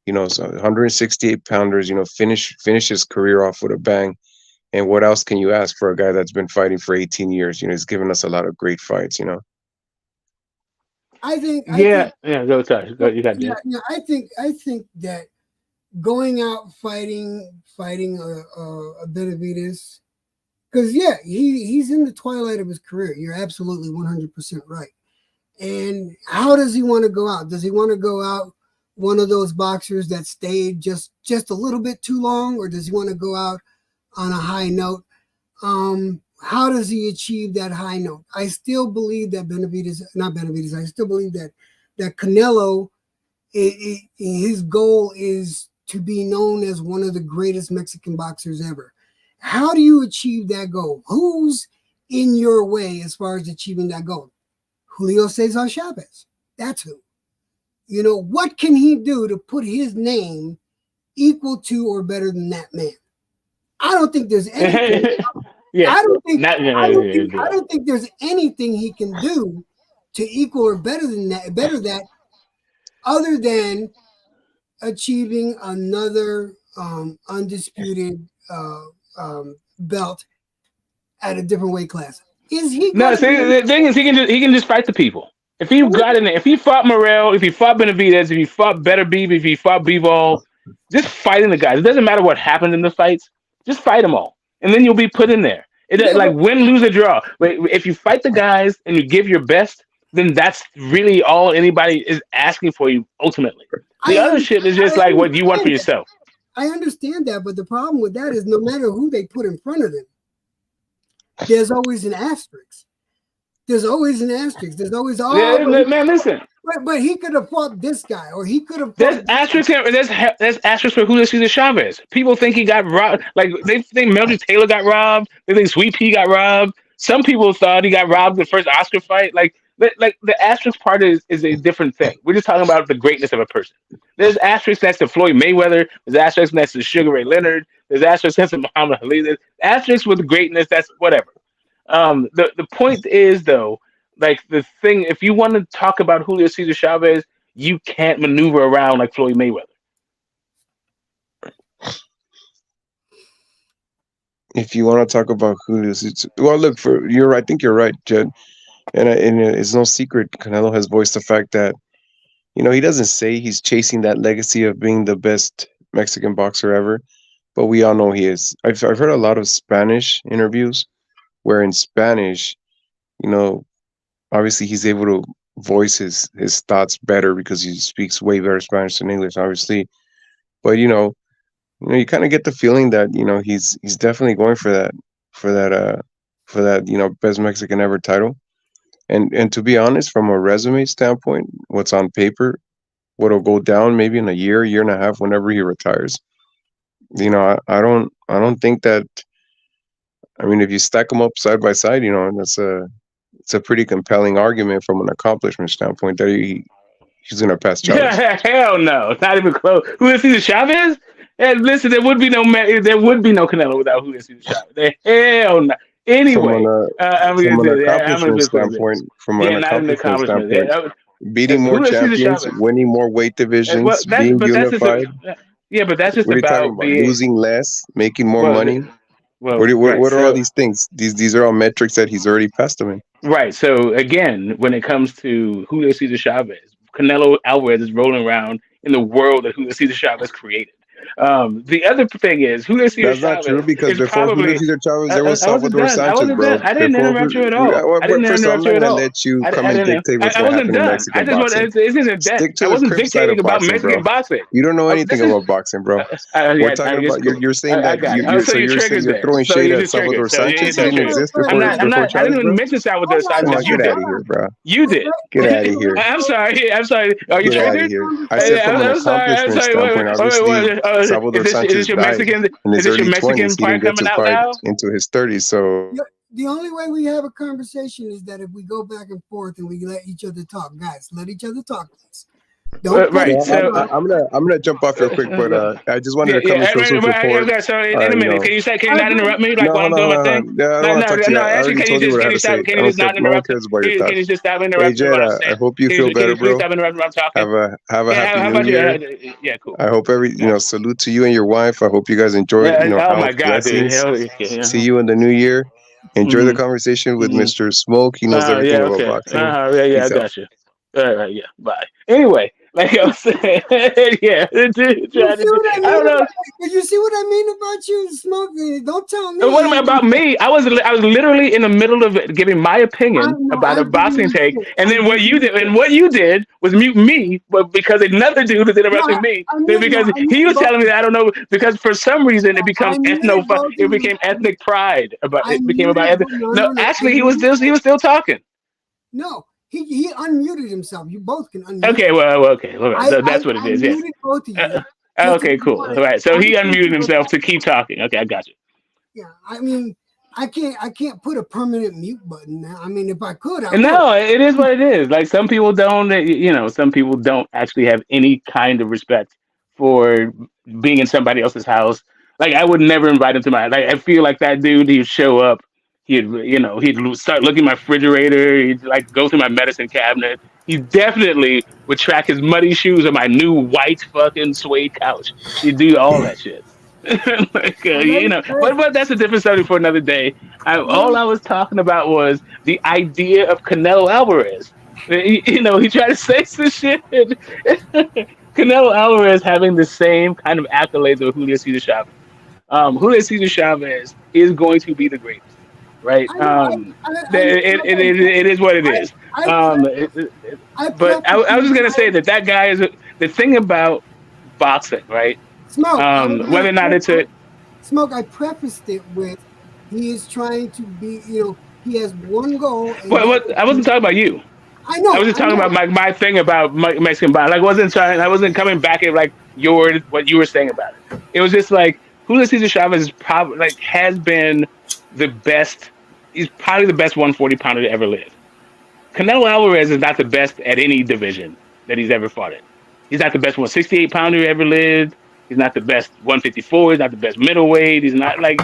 So 168 pounders. Finish his career off with a bang. And what else can you ask for a guy that's been fighting for 18 years? He's given us a lot of great fights. I think, Yeah, yeah. Go touch. Go, you got yeah, Jet. yeah. I think that going out fighting a Benavides, because yeah, he's in the twilight of his career. You're absolutely 100% right. And how does he want to go out? Does he want to go out one of those boxers that stayed just a little bit too long, or does he want to go out on a high note? How does he achieve that high note? I still believe that not Benavides. I still believe that Canelo, his goal is to be known as one of the greatest Mexican boxers ever. How do you achieve that goal? Who's in your way as far as achieving that goal? Julio Cesar Chavez. That's who. What can he do to put his name equal to or better than that man? I don't think there's anything. Yeah, I don't think. not I don't think. yeah. I don't think there's anything he can do to equal or better than that. Better that, other than achieving another undisputed belt at a different weight class. Is he No, going to see, be? the thing is, he can just fight the people. If he got in there, if he fought Morel, if he fought Benavidez, if he fought Better Beef, if he fought Bivol, just fighting the guys. It doesn't matter what happens in the fights. Just fight them all, and then you'll be put in there. Yeah, Like win, lose, or draw. But if you fight the guys and you give your best, then that's really all anybody is asking for you. Ultimately, the I other shit is just like what you want for understand that. yourself. I understand that, but the problem with that is no matter who they put in front of them, there's always an asterisk. There's always an asterisk. There's always Yeah, man, listen. but he could have fought this guy, or he could have There's fought. asterisks. There's asterisks for Julio Cesar Chavez. People think he got robbed. Like they think Melvin Taylor got robbed. They think Sweet Pea got robbed. Some people thought he got robbed the first Oscar fight. Like the asterisk part is a different thing. We're just talking about the greatness of a person. There's asterisks next to Floyd Mayweather. There's asterisks next to Sugar Ray Leonard. There's asterisks next to Muhammad Ali. There's asterisks with greatness. That's whatever. The point is though, like the thing. If you want to talk about Julio Cesar Chavez, you can't maneuver around like Floyd Mayweather. If you want to talk about well, look, you're right. I think you're right, Jed. And it's no secret, Canelo has voiced the fact that he doesn't say he's chasing that legacy of being the best Mexican boxer ever, but we all know he is. I've heard a lot of Spanish interviews where in Spanish, you know, obviously he's able to voice his thoughts better because he speaks way better Spanish than English, obviously. But you kind of get the feeling that he's definitely going for that best Mexican ever title. And to be honest, from a resume standpoint, what's on paper, what'll go down maybe in a year and a half, whenever he retires. I don't think that. I mean, if you stack them up side by side, it's a pretty compelling argument from an accomplishment standpoint that he's gonna pass Chavez. Hell no, not even close. Julio Cesar Chavez? And listen, there would be no Canelo without Julio Cesar Chavez. Hell no. From Anyway, an I'm gonna accomplishment just put it this. standpoint, Yeah, not an accomplishment. standpoint, beating more Julio Cesar champions, Chavez. winning more weight Well, divisions, that's being but that's just unified. yeah, but that's just What are you talking about about? being Losing less, making more well. money. Well, right. What are all So these things? These are all metrics that he's already passed them in. right. So again, when it comes to Julio Cesar Chavez, Canelo Alvarez is rolling around in the world that Julio Cesar Chavez created. The other thing is Julio Cesar That's not true Chavez because is before Julio probably. Cesar Chavez, there was I wasn't Salvador done. I Sanchez, wasn't bro. done. I didn't Before, interrupt you at all. I well, didn't first of all, I'm interrupt not you at gonna all. let you come I and didn't. dictate what's I gonna wasn't happen in done. I Mexican just want. boxing. This isn't that. Stick I to the wasn't crip side dictating of about boxing, bro. Mexican boxing. You don't know anything This is. about boxing, bro. We're Yeah, talking it's about cool. you're saying I that got it. Oh, so you're you're saying triggered you're then. throwing So shade you're at just triggered. Salvador So Sanchez. He so didn't triggered. exist before I'm before not. I Chavez, didn't even bro. mention Salvador Hold on, Come on, Sanchez. You get out did. of here, bro. You did. Get out of here. I'm sorry. I'm sorry. Are you Get out of triggered? here. I said from an I'm sorry. I'm accomplishment sorry. standpoint, obviously Salvador Is this Sanchez your died Mexican? in Is his this your early 20s. Mexican He didn't part get to coming out fight now? into his 30s. So The only way we have a conversation is that if we go back and forth and we let each other talk. Guys, let each other talk, please. Don't cut Right. each well, other So. off. I'm gonna jump off real quick, but I just wanted Yeah, to come and yeah. show some support. Okay, so in a You minute, know, can you not interrupt me like no, while I'm hold doing on, my hold thing? on. Yeah, I don't No, want to no, talk to you. no. I Actually, already told you what I had to say. can I you don't just care. not No one interrupt? cares about your Can you thoughts. just stop Hey, interrupting me Jed, while I'm saying? I hope you feel Can better, you please bro. stop interrupting while I'm talking? Have a Yeah, happy how new about you? year. Yeah, cool. I hope Yeah. salute to you and your wife. I hope you guys enjoy, Oh my health, God, dude. blessings. Hell yeah. See you in the new year. Enjoy the Mm-hmm. conversation with Mm-hmm. Mr. Smoke. He knows everything Yeah, about okay. boxing. Yeah, I Peace out. got you. All right, yeah, bye. Anyway, like I was saying, yeah, You try see to do. what I I mean don't know. about you see what I mean about you, Smoke? Don't tell What me. about me? I was literally in the middle of giving my I opinion know about a I'm giving boxing you take, shit. and I'm then giving you shit. what you did was mute me, but because another dude was No, interrupting me, because I he muted was both telling of me you. that I don't know because for some reason it becomes I muted both of it you. became ethnic pride about I it became about muted ethnic. both. No, No, no, no. I actually muted he both. was still talking. No, he unmuted himself. You both can unmute Okay, yourself. okay, all right, that's what it I is. Yes. muted both of Uh, you just to okay, be cool. All honest. right, so he Honestly, unmuted himself to keep talking. Okay, I got you. yeah. I mean, I can't put a permanent mute button now. I mean, if I could, I And would. no, it is what it is. Like some people don't, some people don't actually have any kind of respect for being in somebody else's house. Like I would never invite him to my. Like I feel like that dude. He'd show up. He'd start looking at my refrigerator. He'd like go through my medicine cabinet. He definitely would track his muddy shoes on my new white fucking suede couch. He'd do all that shit. Like, Well, but that's a different subject for another day. let All me, I was talking about was the idea of Canelo Alvarez. He tried to say some shit. Canelo Alvarez having the same kind of accolades of Julio Cesar Chavez. Julio Cesar Chavez is going to be the greatest, right? I know, It is what it is. I Um, pref, it, it- I but preface I was my just gonna say entire that guy is the thing about boxing, right? smoke. I was Whether gonna or not it's a smoke. I prefaced it with he is trying to be. He has one goal, and that what is I wasn't talking about you. I was just I talking about know. my thing about Mexican boxing. Like, I wasn't coming back at like what you were saying about it. It was just like Julio Cesar Chavez is probably like has been the best. He's probably the best 140 pounder to ever live. Canelo Alvarez is not the best at any division that he's ever fought in. He's not the best 168 pounder who ever lived. He's not the best 154. He's not the best middleweight. He's not the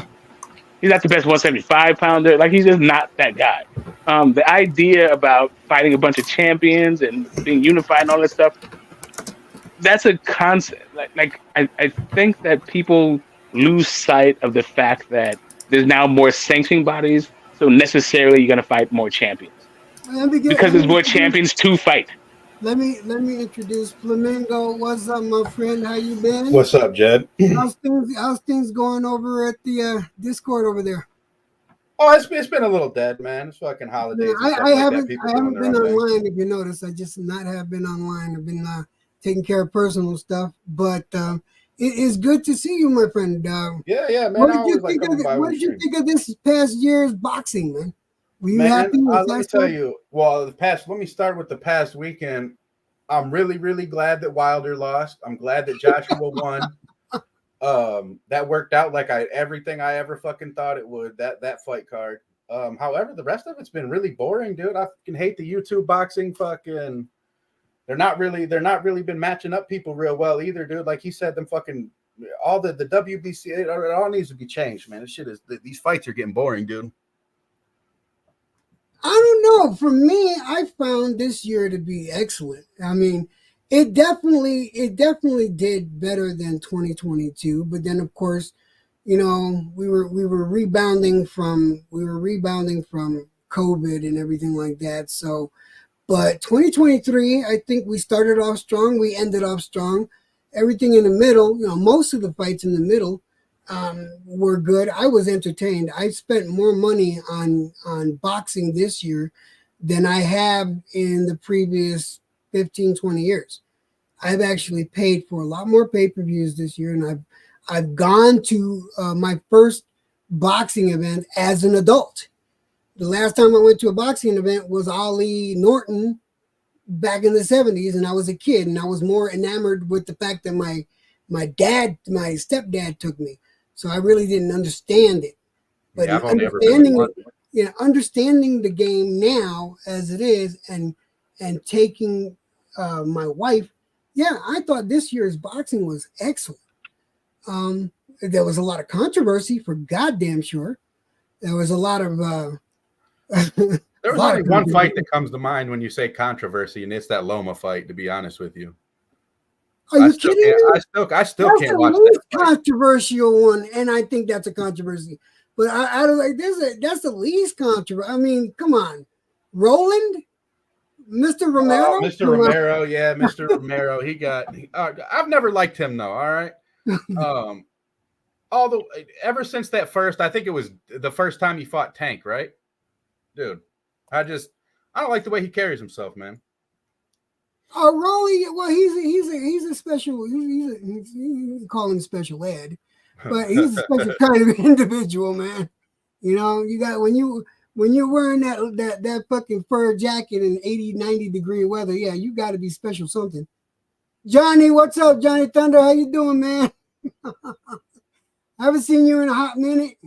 best 175 pounder. Like he's just not that guy. The idea about fighting a bunch of champions and being unified and all that stuff, that's a concept. I think that people lose sight of the fact that there's now more sanctioning bodies, so necessarily you're gonna fight more champions. Because Let me there's more introduce. champions to fight. Let me introduce Flamingo. What's up, my friend? How you been? What's up, Jed? How's things going over at the Discord over there? Oh, it's been a little dead, man. It's fucking holidays and stuff like that. People I doing haven't their been own thing. online. If you notice, I just not have been online. I've been taking care of personal stuff, but it is good to see you, my friend. Yeah, man. I always like coming by What when you did you stream. think of this past year's boxing, man? Were you Man, happy with let me that tell stuff? you. Well, let me start with the past weekend. I'm really, really glad that Wilder lost. I'm glad that Joshua won. That worked out like everything I ever fucking thought it would. That fight card. However, the rest of it's been really boring, dude. I fucking hate the YouTube boxing fucking. They're not really been matching up people real well either, dude. Like he said, them fucking all the WBC, it all needs to be changed, man. This shit is these fights are getting boring, dude. I don't know. For me, I found this year to be excellent. I mean, it definitely did better than 2022. But then, of course, we were rebounding from COVID and everything like that. So, but 2023, I think we started off strong. We ended off strong, everything in the middle, most of the fights in the middle were good. I was entertained. I spent more money on boxing this year than I have in the previous 15, 20 years. I've actually paid for a lot more pay-per-views this year, and I've gone to my first boxing event as an adult. The last time I went to a boxing event was Ali Norton back in the 70s, and I was a kid, and I was more enamored with the fact that my stepdad took me. So I really didn't understand it. But I've only ever been one. Understanding the game now as it is, and taking my wife, I thought this year's boxing was excellent. There was a lot of controversy, for goddamn sure. There was a lot of there was only one fight that comes to mind when you say controversy, and it's that Loma fight, to be honest with you. Are you kidding me? I still can't watch that. That's the controversial one, and I think that's a controversy. But I don't like that's the least controversial. I mean, come on. Roland? Mr. Romero? Mr. Romero, yeah, Mr. Romero. I've never liked him though, all right? Ever since that first, I think it was the first time he fought Tank, right? Dude, I don't like the way he carries himself, man. Rolly, well, he's a special. He's call him special ed, but he's a special kind of individual, man. You got when you're wearing that fucking fur jacket in 80, 90 degree weather, you got to be special something. Johnny, what's up, Johnny Thunder? How you doing, man? I haven't seen you in a hot minute.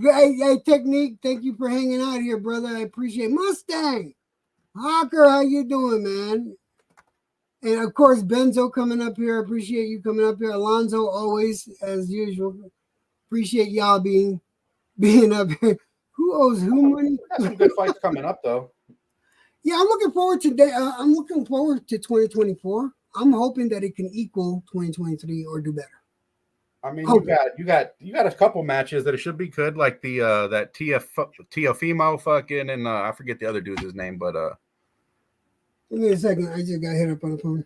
Hey, Technique, thank you for hanging out here, brother. I appreciate it. Mustang. Hawker, how you doing, man? And of course, Benzo coming up here. I appreciate you coming up here. Alonzo, always, as usual. Appreciate y'all being up here. Who owes who money? Got some good fights coming up, though. Yeah, I'm looking forward to I'm looking forward to 2024. I'm hoping that it can equal 2023 or do better. I mean, you got a couple matches that it should be good, like the that Teofimo fucking, and I forget the other dude's name, but give me a second. I just got hit up on the phone.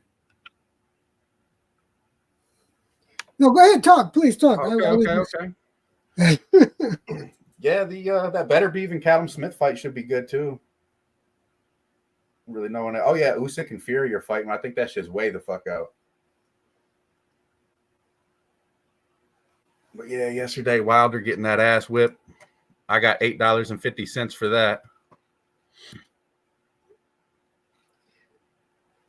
No, go ahead, talk, please talk. Okay. Yeah, that Better Beef and Callum Smith fight should be good too. Really knowing it. Oh yeah, Usyk and Fury are fighting. I think that's just way the fuck out. But yeah, yesterday Wilder getting that ass whipped. I got $8.50 for that.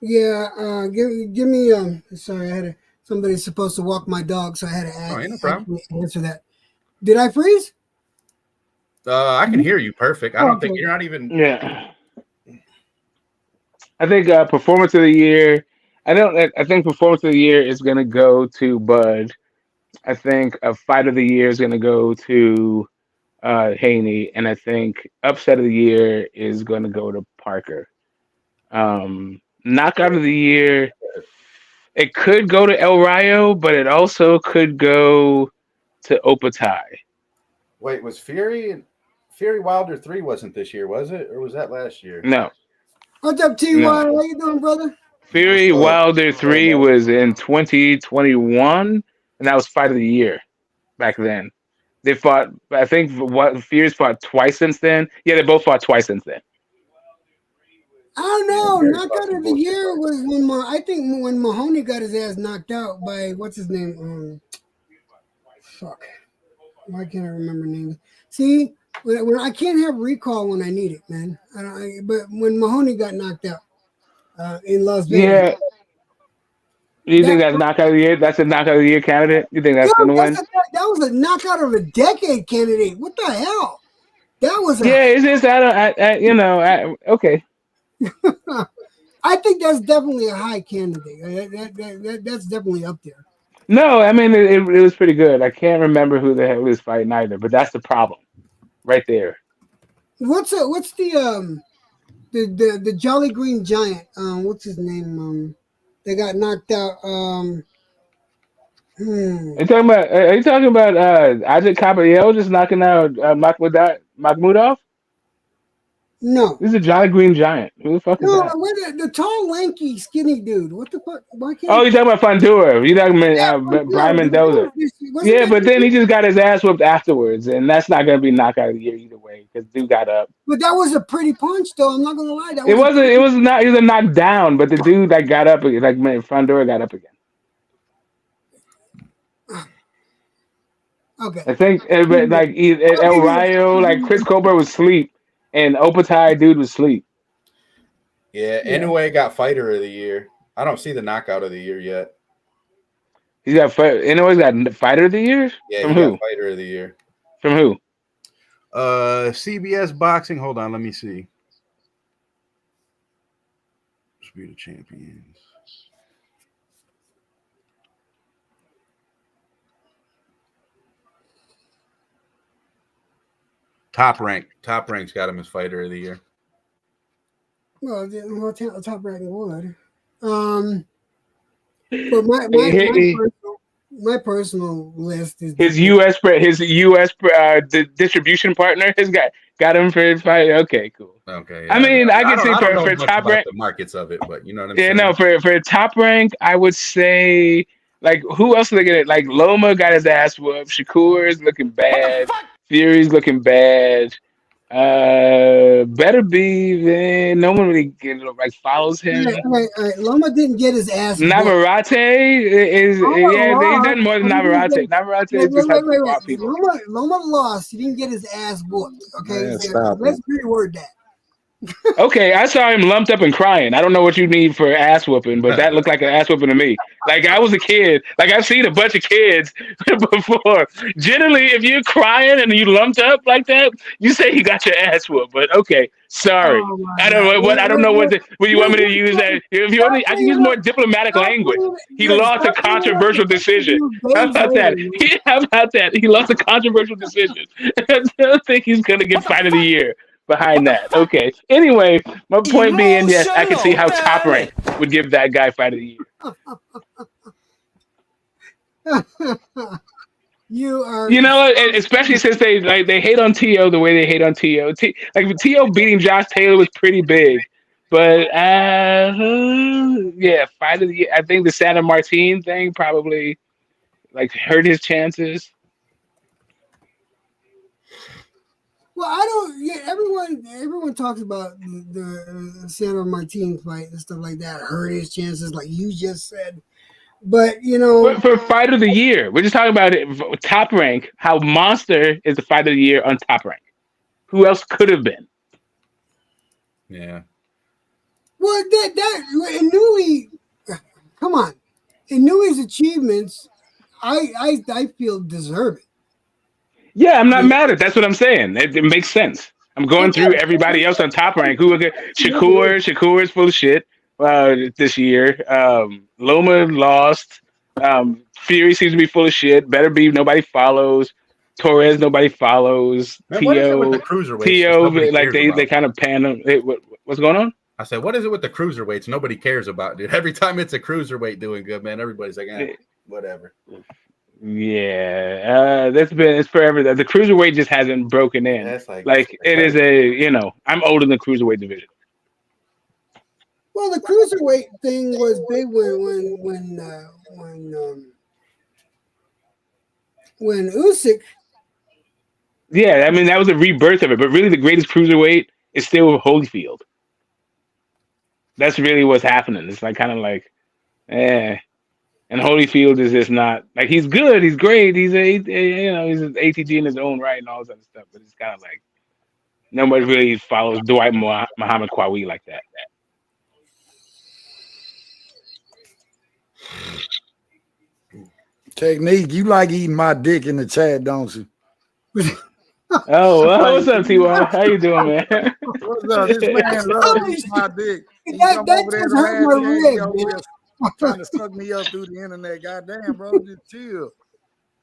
Yeah, give me sorry, somebody's supposed to walk my dog, so I had to no problem. Answer that. Did I freeze? I can hear you perfect. I don't think you're not even. Yeah. I think performance of the year. I think performance of the year is going to go to Bud. I think a fight of the year is going to go to Haney, and I think upset of the year is going to go to Parker. Knockout of the year, it could go to El Rayo, but it also could go to Opatai. Wait, was Fury Wilder 3 wasn't this year, was it? Or was that last year? No. What's up, T.Y.? No. How you doing, brother? Fury Wilder 3 was in 2021, and that was fight of the year back then. They fought, I think, Fury's fought twice since then. Yeah, they both fought twice since then. I don't know. Knockout of the year was when Mahoney got his ass knocked out by what's his name? Fuck. Why can't I remember names? See, when I can't have recall when I need it, man. But when Mahoney got knocked out in Las Vegas. Yeah. Do you think that's knockout of the year? That's a knockout of the year candidate? You think that's going to win? That was a knockout of a decade candidate. What the hell? That was it's just okay. I think that's definitely a high candidate. That's definitely up there. No, I mean it was pretty good. I can't remember who the hell was fighting either, but that's the problem, right there. What's the Jolly Green Giant? What's his name? They got knocked out. Are you talking about Ajit Kabayel just knocking out Makhmudov? No. This is a Jolly Green Giant. Who the fuck is No, that? the tall, lanky, skinny dude. What the fuck? Why can't Oh, you're talking about Fondura. You're talking yeah, about no, Brian Mendoza. wasn't Yeah, that but then he just got his ass whooped afterwards, and that's not going to be knockout of the year either way because dude got up. But that was a pretty punch, though. I'm not gonna lie. That It was wasn't. It was not. He was a knockdown, but the dude that got up, like man, Fondura got up again. okay. I think, but like El Rayo, like Chris Colbert was asleep, and Opatai dude was asleep. Yeah, anyway, got fighter of the year. I don't see the knockout of the year yet. He's got anyways got fighter of the year. Yeah, From he who? got fighter of the year. From who? CBS Boxing. Hold on, let me see. Speed of Champions. Top Rank's got him as fighter of the year. Well, top ranking would. But my personal list is His U.S. Distribution partner has got him for fight. Okay, cool. Okay, I mean, I can see I don't know for much top about rank. the markets of it, but you know what I'm Yeah, saying. no, for top rank, I would say like who else are they gonna like? Loma got his ass whooped. Shakur is looking bad. Fury's looking bad. Better be no one really like follows him. Right. Loma didn't get his ass whooped. Navarrete is he's done more than Navarrete. Navarrete just has to fought people. Loma lost. He didn't get his ass whooped. Okay, Man, so let's reword that. Okay, I saw him lumped up and crying. I don't know what you need for ass whooping, but that looked like an ass whooping to me. Like I was a kid. Like I've seen a bunch of kids before. Generally, if you're crying and you lumped up like that, you say you got your ass whooped. But okay, sorry. I don't know what you want me to use that. If you want, I can use more diplomatic language. He lost a controversial decision. How about that? How about that? He lost a controversial decision. I don't think he's gonna get fight of the year behind that. Okay. Anyway, my point being, yes, I can see how Top Rank would give that guy fight of the year. You know, especially since they hate on T.O. the way they hate on T.O. Like T.O. beating Josh Taylor was pretty big. But yeah, fight of the year. I think the Santa Martin thing probably like hurt his chances. Well, I don't. Yeah, everyone talks about the Santa Martin fight and stuff like that. Hurt his chances, like you just said. But you know, for fight of the year, we're just talking about it. Top Rank. How Monster is the fight of the year on Top Rank. Who else could have been? Yeah. Well, that Inouye, come on, Inouye's achievements, I feel deserve it. Yeah, I'm not mad at. That's what I'm saying. It makes sense. I'm going through everybody else on Top Rank. Who Shakur is full of shit this year. Loma lost. Fury seems to be full of shit. Better be nobody follows. Torres nobody follows. T.O. like they kind of pan them. What's going on? I said, what is it with the cruiserweights? Nobody cares about, dude. Every time it's a cruiserweight doing good, man, everybody's like, whatever. Yeah, it's forever. The cruiserweight just hasn't broken in. That's like it is I'm older than the cruiserweight division. Well, the cruiserweight thing was big when Usyk. Yeah, I mean that was a rebirth of it, but really the greatest cruiserweight is still Holyfield. That's really what's happening. It's like kind of like, and Holyfield is just not like he's good, he's great, he's an ATG in his own right and all this other stuff, but it's kind of like nobody really follows Dwight Muhammad Qawi like that. Technique, you like eating my dick in the chat, don't you? Oh, well, what's up, T.Y.? How you doing, man? What's up? This man loves eating my dick. That just hurt my rib, man. Trying to suck me up through the internet. Goddamn, bro, just chill.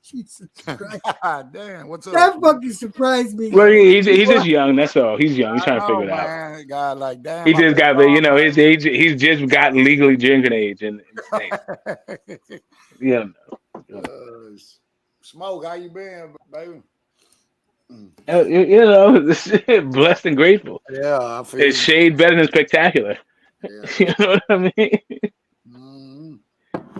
Jesus Christ. God damn, what's up? That fucking surprised me. Well, he's just young. That's all. He's young. He's trying to figure it out. God, like damn. He just got his age. He's just got legally drinking age in the States. Yeah. Smoke, how you been, baby? You know, blessed and grateful. Yeah, I feel It's you. shade better than spectacular. Yeah. You know what I mean? Mhm.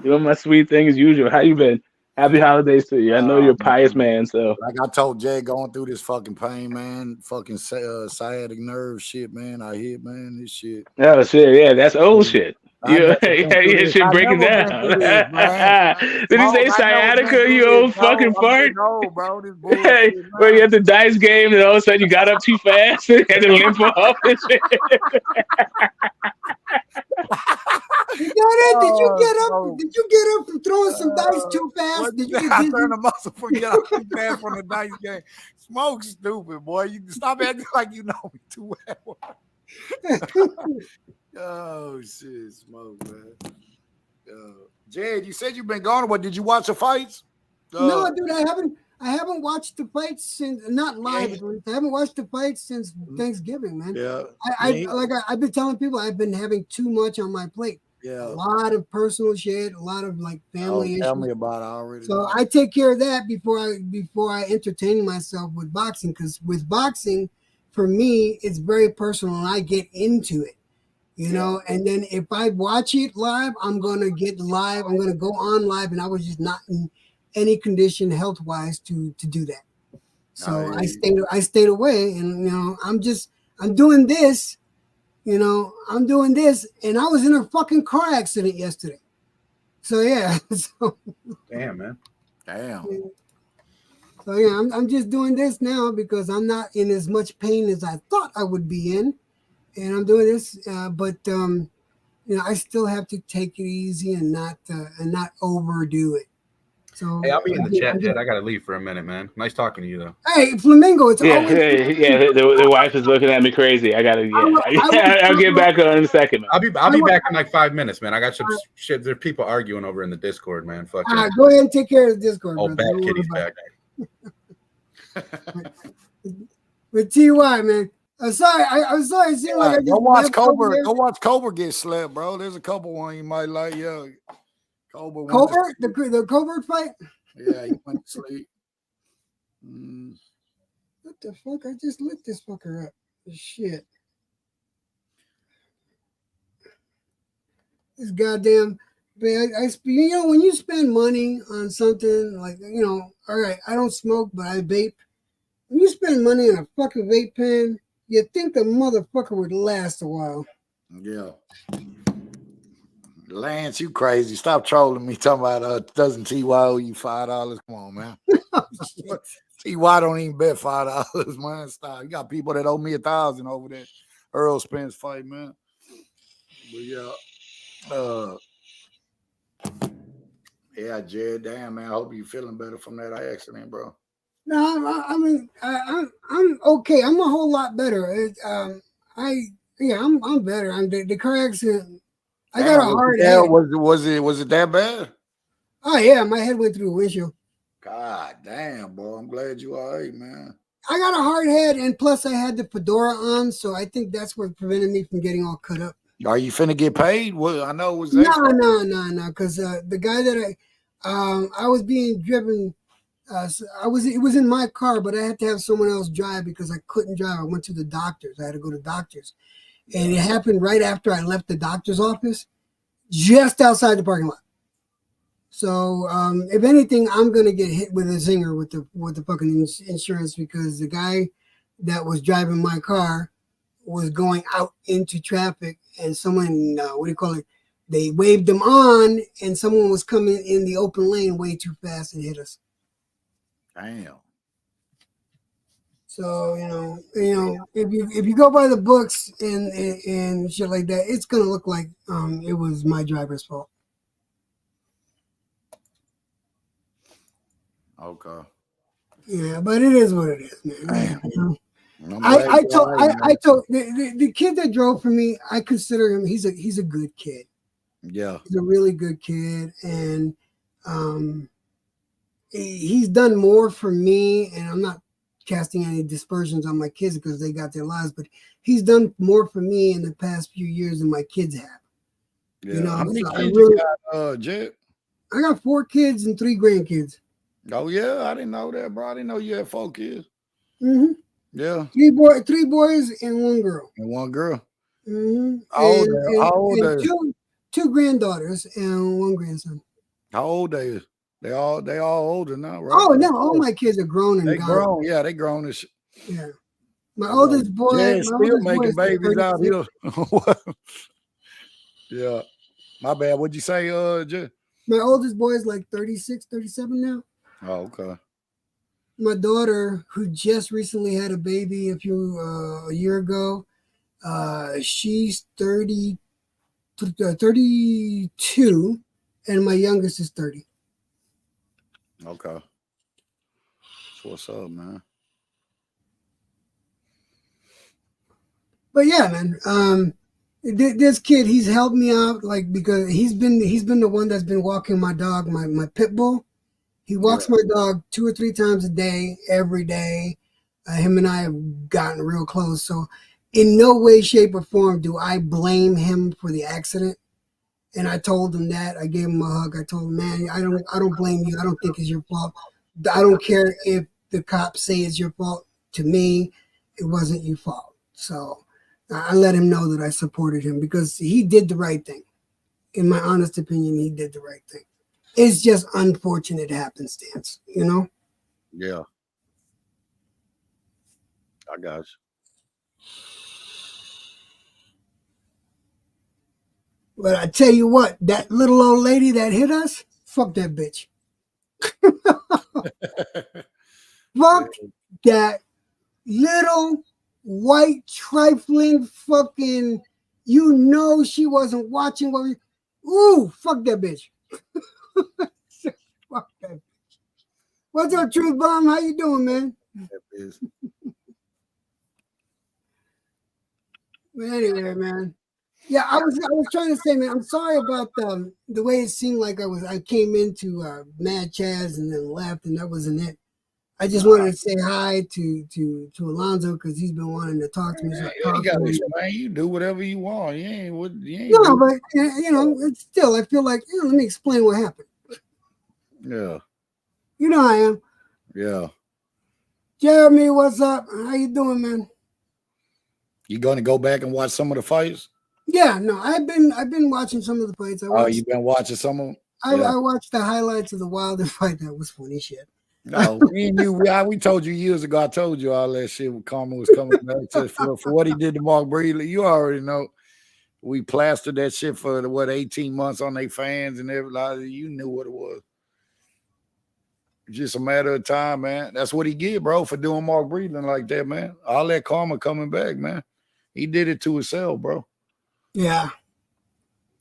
Doing my sweet thing as usual. How you been? Happy holidays to you. I know you're a pious Man. man, so Like I told Jay, going through this fucking pain, man, fucking sciatic nerve shit, man. I hit, man, this shit. oh shit, yeah, that's old shit. I You never been yeah, through your this. shit I breaking never been down. through this, man. Did he say Smoke, I never been sciatica, through you this. old No, fucking I'm fart? getting old, bro. This bullshit, Where you man. at the dice game and all of a sudden you got up too fast and had to limp off and shit. Is that it? Did you Oh, get up? smoke. Did you get up from throwing some dice too What fast? you Did you say? get I dizzy? turned the muscle for get off too fast from the dice game. Smoke stupid, boy. You stop acting like you know me too well. Oh shit, smoke, man. Jed, you said you've been gone. What did you watch the fights? No, dude, I haven't watched the fights since, not live at least. I haven't watched the fights since Thanksgiving, man. Yeah. I've been telling people I've been having too much on my plate. Yeah. A lot of personal shit, a lot of like family Tell issues. me about it. I already So know. I take care of that before I entertain myself with boxing, because with boxing, for me, it's very personal and I get into it. You know, and then if I watch it live, I'm gonna get live. I'm gonna go on live, and I was just not in any condition health wise to do that. So I stayed away, and you know, I'm doing this. You know, I'm doing this, and I was in a fucking car accident yesterday. So yeah, so Damn, man. Damn. so yeah, I'm just doing this now because I'm not in as much pain as I thought I would be in, and I'm doing this, but you know, I still have to take it easy and not overdo it. So Hey, I'll be in the chat, Jed. I gotta leave for a minute, man. Nice talking to you, though. Hey, Flamingo, it's Yeah, always the wife is looking at me crazy. I gotta I'll get back on in a second, man. I'll be back in like 5 minutes, man. I got some shit. There's people arguing over in the Discord, man. Fuck all right, go ahead and take care of the Discord, Oh, brother. bad Don't worry kitty's about back. it. With TY, man. I'm sorry. I'm sorry. It seemed like I just Go watch left over Cobra. there. Go watch Cobra get slept, bro. There's a couple one you might like. Yeah, Cobra. Covert, the covert fight. Yeah, he went to sleep. What the fuck? I just lit this fucker up. Shit. This goddamn. You know, when you spend money on something like, you know, all right, I don't smoke, but I vape. When you spend money on a fucking vape pen, you think the motherfucker would last a while. Yeah. Lance, you crazy. Stop trolling me talking about doesn't TY owe you $5. Come on, man. TY don't even bet $5, man. Stop. You got people that owe me $1,000 over there. Earl Spence fight, man. But yeah. Yeah, Jed, damn, man. I hope you're feeling better from that accident, bro. No, I mean, I'm okay. I'm a whole lot better. I'm better. The car accident. I got a hard head. Was it that bad? Oh yeah, my head went through the windshield. God damn, bro. I'm glad you all right, man. I got a hard head, and plus I had the fedora on, so I think that's what prevented me from getting all cut up. Are you finna get paid? Well, I know it was No, because the guy that I was being driven. It was in my car, but I had to have someone else drive because I couldn't drive. I went to the doctors. I had to go to doctors, and it happened right after I left the doctor's office, just outside the parking lot. So if anything, I'm gonna get hit with a zinger with the fucking insurance, because the guy that was driving my car was going out into traffic, and someone they waved them on, and someone was coming in the open lane way too fast and hit us. Damn. So you know, if you go by the books and shit like that, it's gonna look like it was my driver's fault. Okay. Yeah, but it is what it is, man. You know? I told the kid that drove for me, I consider him. He's a good kid. Yeah, he's a really good kid, and he's done more for me. And I'm not casting any dispersions on my kids because they got their lives, but he's done more for me in the past few years than my kids have. Yeah. You know, how many so kids you got, Jet? I got 4 kids and 3 grandkids. Oh yeah, I didn't know that, bro. I didn't know you had 4 kids. Mm-hmm. Yeah. Three boys and one girl. And one girl. Mm-hmm. How old and they? two granddaughters and one grandson. How old they is? They all older now, right? Oh no, all my kids are grown and They gone. grown. Yeah, they grown as shit. Yeah. My oldest boy, Yeah, my still oldest boy making is like babies out 36. here. Yeah. My bad. What'd you say, Jay? My oldest boy is like 36, 37 now. Oh, okay. My daughter, who just recently had a baby a year ago, she's 32, and my youngest is 30. Okay. So what's up, man? But yeah, man. This kid, he's helped me out, like, because he's been the one that's been walking my dog, my pit bull. He walks my dog 2 or 3 times a day, every day. Him and I have gotten real close. So in no way, shape, or form do I blame him for the accident. And I told him that. I gave him a hug. I told him, man, I don't blame you. I don't think it's your fault. I don't care if the cops say it's your fault. To me, it wasn't your fault. So I let him know that I supported him because he did the right thing. In my honest opinion, he did the right thing. It's just unfortunate happenstance, you know? Yeah. I got you. But I tell you what, that little old lady that hit us, fuck that bitch. Fuck that little white trifling fucking, she wasn't watching what we, ooh, fuck that bitch. Fuck that bitch. What's up, Truth Bomb? How you doing, man? But anyway, man. Yeah, I was trying to say, man, I'm sorry about the way it seemed like I came into Mad Chaz and then left, and that wasn't it. I just wanted to say hi to Alonzo because he's been wanting to talk to me. So man, you do whatever you want. You ain't no, but it's still, I feel like, let me explain what happened. Yeah. You know I am. Yeah. Jeremy, what's up? How you doing, man? You going to go back and watch some of the fights? Yeah, no, I've been watching some of the fights. You've been watching some of them? I watched the highlights of the Wilder fight. That was funny shit. No, me and you, we told you years ago. I told you all that shit when Karma was coming back for what he did to Mark Breedley. You already know. We plastered that shit for 18 months on their fans and everybody. You knew what it was. Just a matter of time, man. That's what he get, bro, for doing Mark Breedley like that, man. All that karma coming back, man. He did it to himself, bro. Yeah.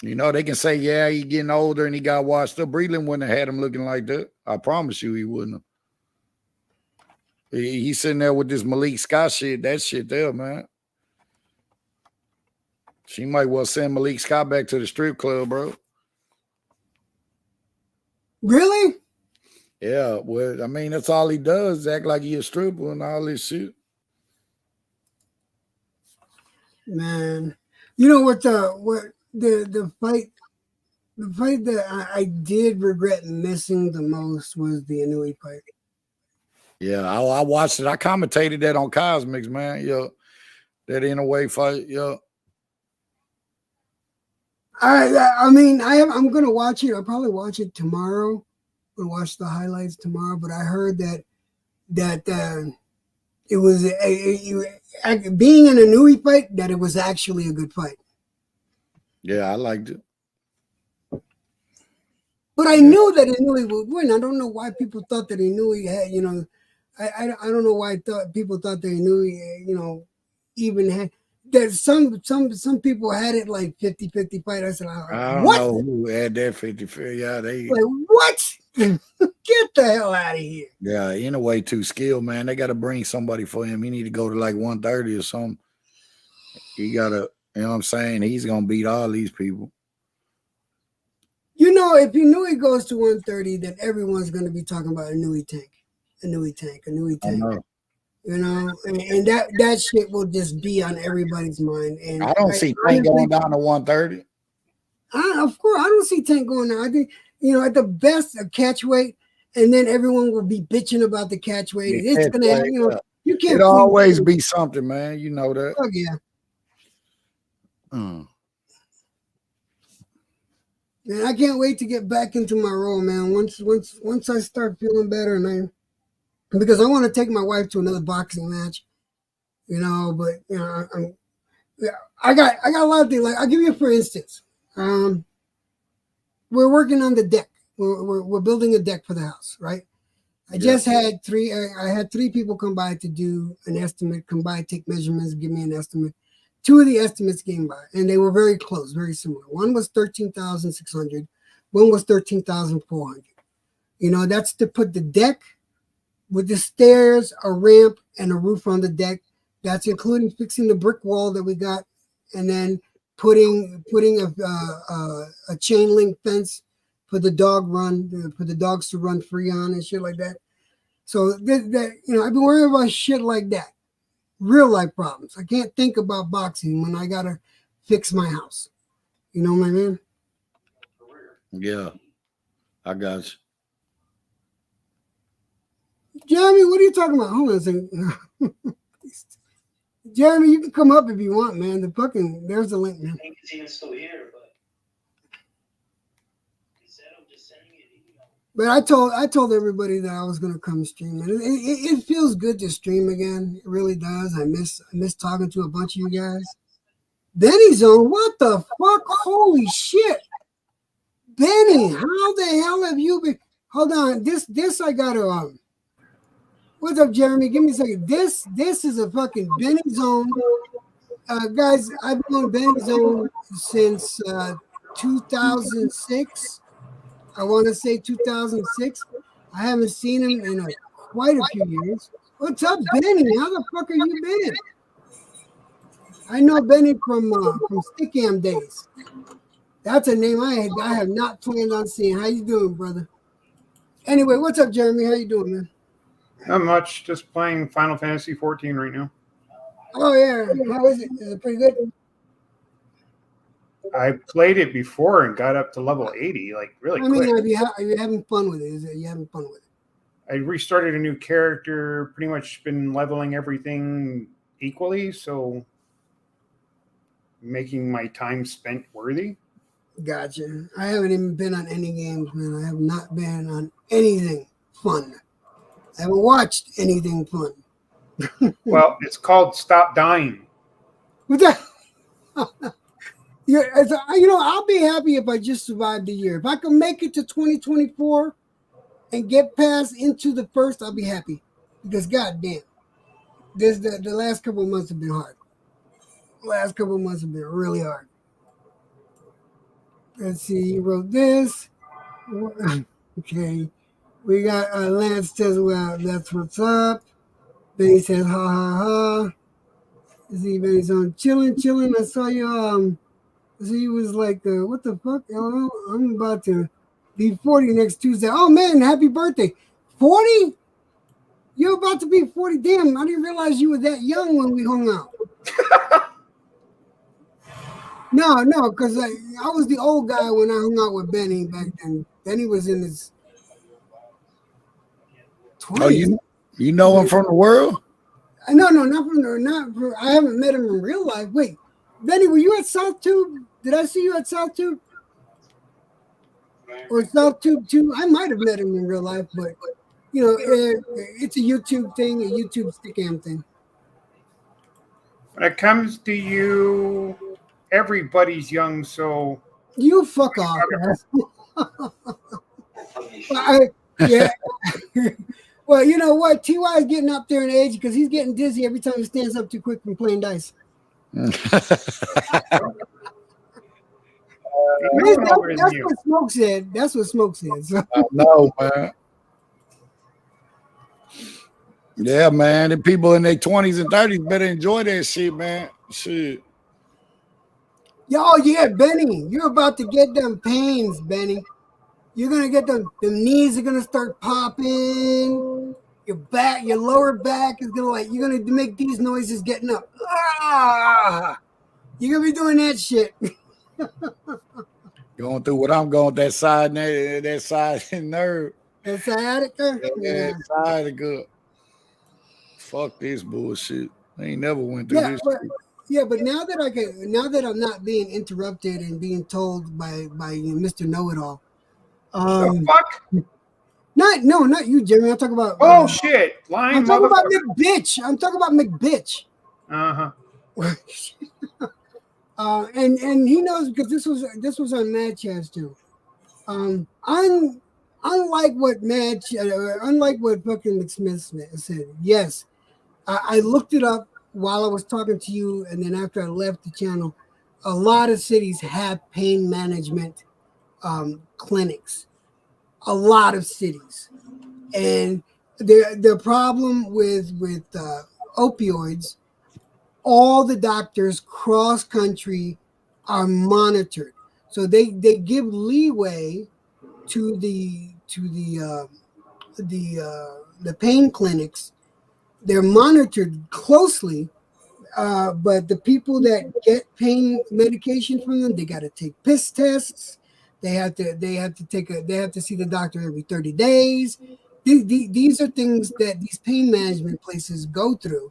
You know, they can say, yeah, he getting older and he got washed up. Breedley wouldn't have had him looking like that. I promise you he wouldn't have. He's sitting there with this Malik Scott shit, that shit there, man. She might well send Malik Scott back to the strip club, bro. Really? Yeah, well, I mean, that's all he does, act like he a stripper and all this shit. Man. You know what the fight that I did regret missing the most was the Inouye fight. Yeah, I watched it. I commentated that on Cosmics, man. Yeah, that Inouye fight. Yeah. I mean, I'm gonna watch it. I'll probably watch it tomorrow. I'll watch the highlights tomorrow. But I heard that it was being in a Inouye fight, that it was actually a good fight. Yeah, I liked it. But I knew that Inouye would win. I don't know why people thought that Inouye had, I don't know why people thought that Inouye, even had that some people had it like 50-50 fight. I said, I don't what? know who had that 50-50. Yeah, they like what? Get the hell out of here. Yeah, Inouye too skilled, man. They gotta bring somebody for him. He need to go to like 130 or something. He gotta, you know what I'm saying? He's gonna beat all these people. If Inouye goes to 130, then everyone's going to be talking about Inouye tank. I know. And that shit will just be on everybody's mind. And I don't see Tank going down to 130. Of course, I don't see Tank going down. I think, at the best, a catch weight, and then everyone will be bitching about the catch weight. It's going to, You can't. It'll always be something, man. You know that. Fuck yeah. Man, I can't wait to get back into my role, man. Once I start feeling better, because I want to take my wife to another boxing match, But I got a lot of things. Like I'll give you for instance, we're working on the deck. We're building a deck for the house, right? I just had three. I had 3 people come by to do an estimate, come by, take measurements, give me an estimate. 2 of the estimates came by, and they were very close, very similar. One was 13,600, one was 13,400. That's to put the deck with the stairs, a ramp, and a roof on the deck. That's including fixing the brick wall that we got, and then putting a chain link fence for the dogs to run free on and shit like that. So I've been worrying about shit like that. Real life problems. I can't think about boxing when I gotta fix my house. You know what I mean? Yeah, I got you. Jeremy, what are you talking about? Hold on a second. Jeremy, you can come up if you want, man. There's the link, man. I think it's even still here, but he said I'm just sending it. But I told everybody that I was gonna come stream, and it feels good to stream again. It really does. I miss talking to a bunch of you guys. Benny Zone, what the fuck? Holy shit, Benny! How the hell have you been? Hold on, this I gotta What's up, Jeremy? Give me a second. This is a fucking Benny Zone, guys. I've known Benny Zone since 2006. I want to say 2006. I haven't seen him in quite a few years. What's up, Benny? How the fuck are you been? I know Benny from Stickam days. That's a name I have not planned on seeing. How you doing, brother? Anyway, what's up, Jeremy? How you doing, man? Not much. Just playing Final Fantasy 14 right now. Oh yeah. How is it? Is it pretty good? I played it before and got up to level 80, like really quick. Are you having fun with it? Are you having fun with it? I restarted a new character, pretty much been leveling everything equally, so making my time spent worthy. Gotcha. I haven't even been on any games, man. I have not been on anything fun. I haven't watched anything fun. Well, it's called Stop Dying. What the? Yeah, I'll be happy if I just survive the year. If I can make it to 2024 and get past into the first, I'll be happy. Because goddamn, the last couple of months have been hard. The last couple of months have been really hard. Let's see, you wrote this. Okay. We got Lance says, well, that's what's up. Benny says, ha ha ha. See, Benny's on chilling. I saw you, so he was like, what the fuck? I'm about to be 40 next Tuesday. Oh, man, happy birthday. 40? You're about to be 40. Damn, I didn't realize you were that young when we hung out. No, because I was the old guy when I hung out with Benny back then. Benny was in his 20s. Oh, you know him from the world? No, not from. I haven't met him in real life. Wait, Benny, were you at South Tube? Did I see you at South Tube? Or South Tube 2? I might have met him in real life, but it's a YouTube thing, a YouTube Stickam thing. When it comes to you, everybody's young, so you fuck off. Yeah. Well, you know what? TY is getting up there in age because he's getting dizzy every time he stands up too quick from playing dice. That's what Smoke said. That's what Smoke said. So. I know, man. Yeah, man. The people in their 20s and 30s better enjoy that shit, man. Shit. Yo, yeah, Benny. You're about to get them pains, Benny. You're gonna get them knees are gonna start popping. Your back, your lower back is gonna you're gonna make these noises getting up. Ah! You're gonna be doing that shit. Going through what I'm going, that side nerve. That sciatica? Yeah, sciatica. fuck this bullshit. I ain't never went through Yeah, this. but now that I'm not being interrupted and being told by Mr. Know-it-all. The fuck? Not you, Jimmy. I'm talking about. Oh shit, lying I'm talking about motherfucker. McBitch. I'm talking about McBitch. And he knows because this was on Mad Chaz too. Unlike what unlike what fucking McSmith said. Yes, I looked it up while I was talking to you, and then after I left the channel, a lot of cities have pain management clinics. A lot of cities, and the problem with opioids, all the doctors cross country are monitored, so they give leeway to the pain clinics. They're monitored closely, but the people that get pain medication from them, they got to take piss tests. They have to see the doctor every 30 days. These are things that these pain management places go through,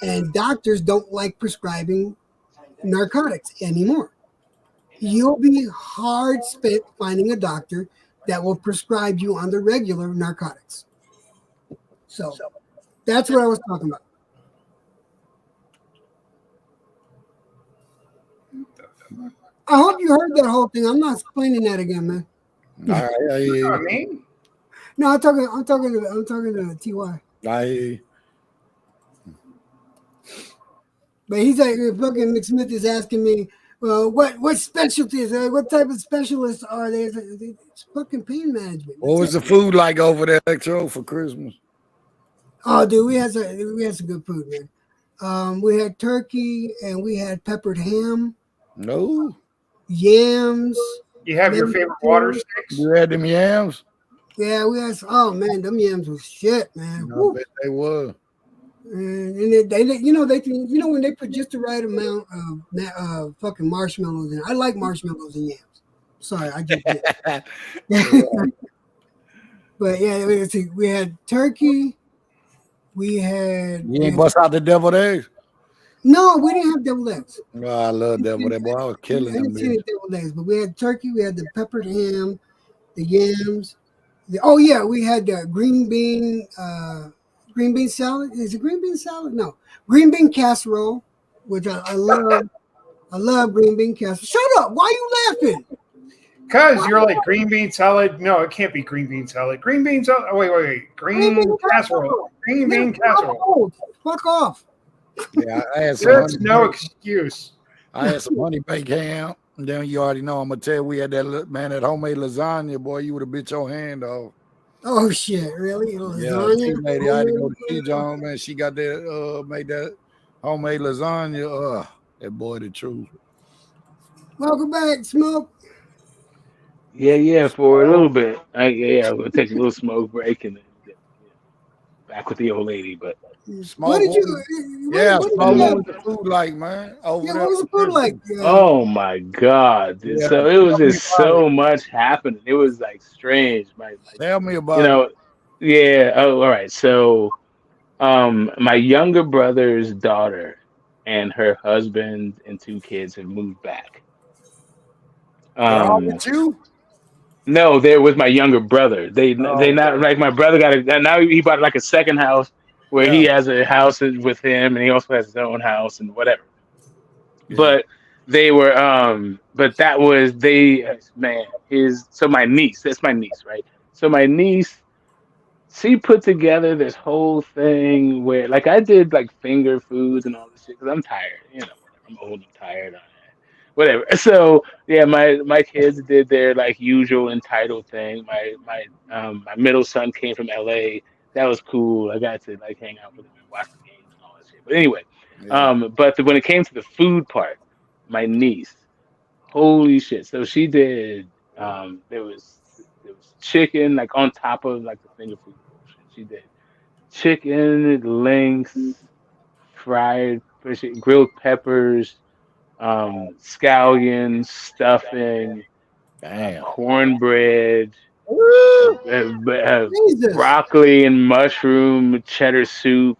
and doctors don't like prescribing narcotics anymore. You'll be hard spent finding a doctor that will prescribe you on the regular narcotics. So that's what I was talking about. I hope you heard that whole thing. I'm not explaining that again, man. I mean, No, I'm talking to Ty. I hear you. But he's like, fucking McSmith is asking me, well, what specialties, what type of specialists are they? It's fucking pain management. What was the food like over there, Electro, for Christmas? Oh, dude, we had some good food, man. We had turkey and we had peppered ham. No. Yams. you have your favorite water sticks? You had them yams? Yeah, we had. Oh man, them yams was shit, man. I bet they were. And they when they put just the right amount of fucking marshmallows in. I like marshmallows and yams. Sorry, I just did. But yeah, we had turkey. We had. You ain't bust out the deviled eggs? No, we didn't have deviled eggs. Oh, I love deviled eggs. Boy, I was killing I them. didn't see any deviled eggs, but we had turkey. We had the peppered ham, the yams. We had the green bean salad. Is it green bean salad? No, green bean casserole, which I love. I love green bean casserole. Shut up! Why are you laughing? Because you're like green bean salad. No, it can't be green bean salad. Green bean salad. Oh, wait. Green bean casserole. Green bean casserole. Fuck off. Yeah, I had some. There's no excuse. I had some honey baked ham. And then you already know I'm gonna tell you, we had that homemade lasagna, boy. You would have bit your hand off. Oh shit! Really? Yeah, she made it. I had to go to see John, man. She got that made that homemade lasagna. That boy, the truth. Welcome back, Smoke. Yeah, for a little bit. We'll take a little smoke break and then get back with the old lady. But Smoke, What did you? Smoke, what was the food like, man? Over there. What was the food like? oh my God, dude. Yeah. So it was just so much happening. It was like strange. Tell me about you it. know, yeah. Oh, all right. So, my younger brother's daughter and her husband and two kids have moved back. They're all with you? No, they're with my younger brother. They not like my brother now he bought like a second house where he has a house with him and he also has his own house and whatever. Yeah. But they were but that was my niece, that's my niece, right? So my niece, she put together this whole thing where like I did like finger foods and all this shit because I'm tired, whatever. I'm old and tired. Whatever. So yeah, my kids did their like usual entitled thing. My middle son came from LA. That was cool. I got to like hang out with him and watch the games and all that shit. But anyway, but when it came to the food part, my niece, holy shit. So she did there was chicken like on top of like the finger food bullshit. She did chicken, links, fried fish, grilled peppers, scallions, stuffing, cornbread, Jesus. broccoli and mushroom cheddar soup,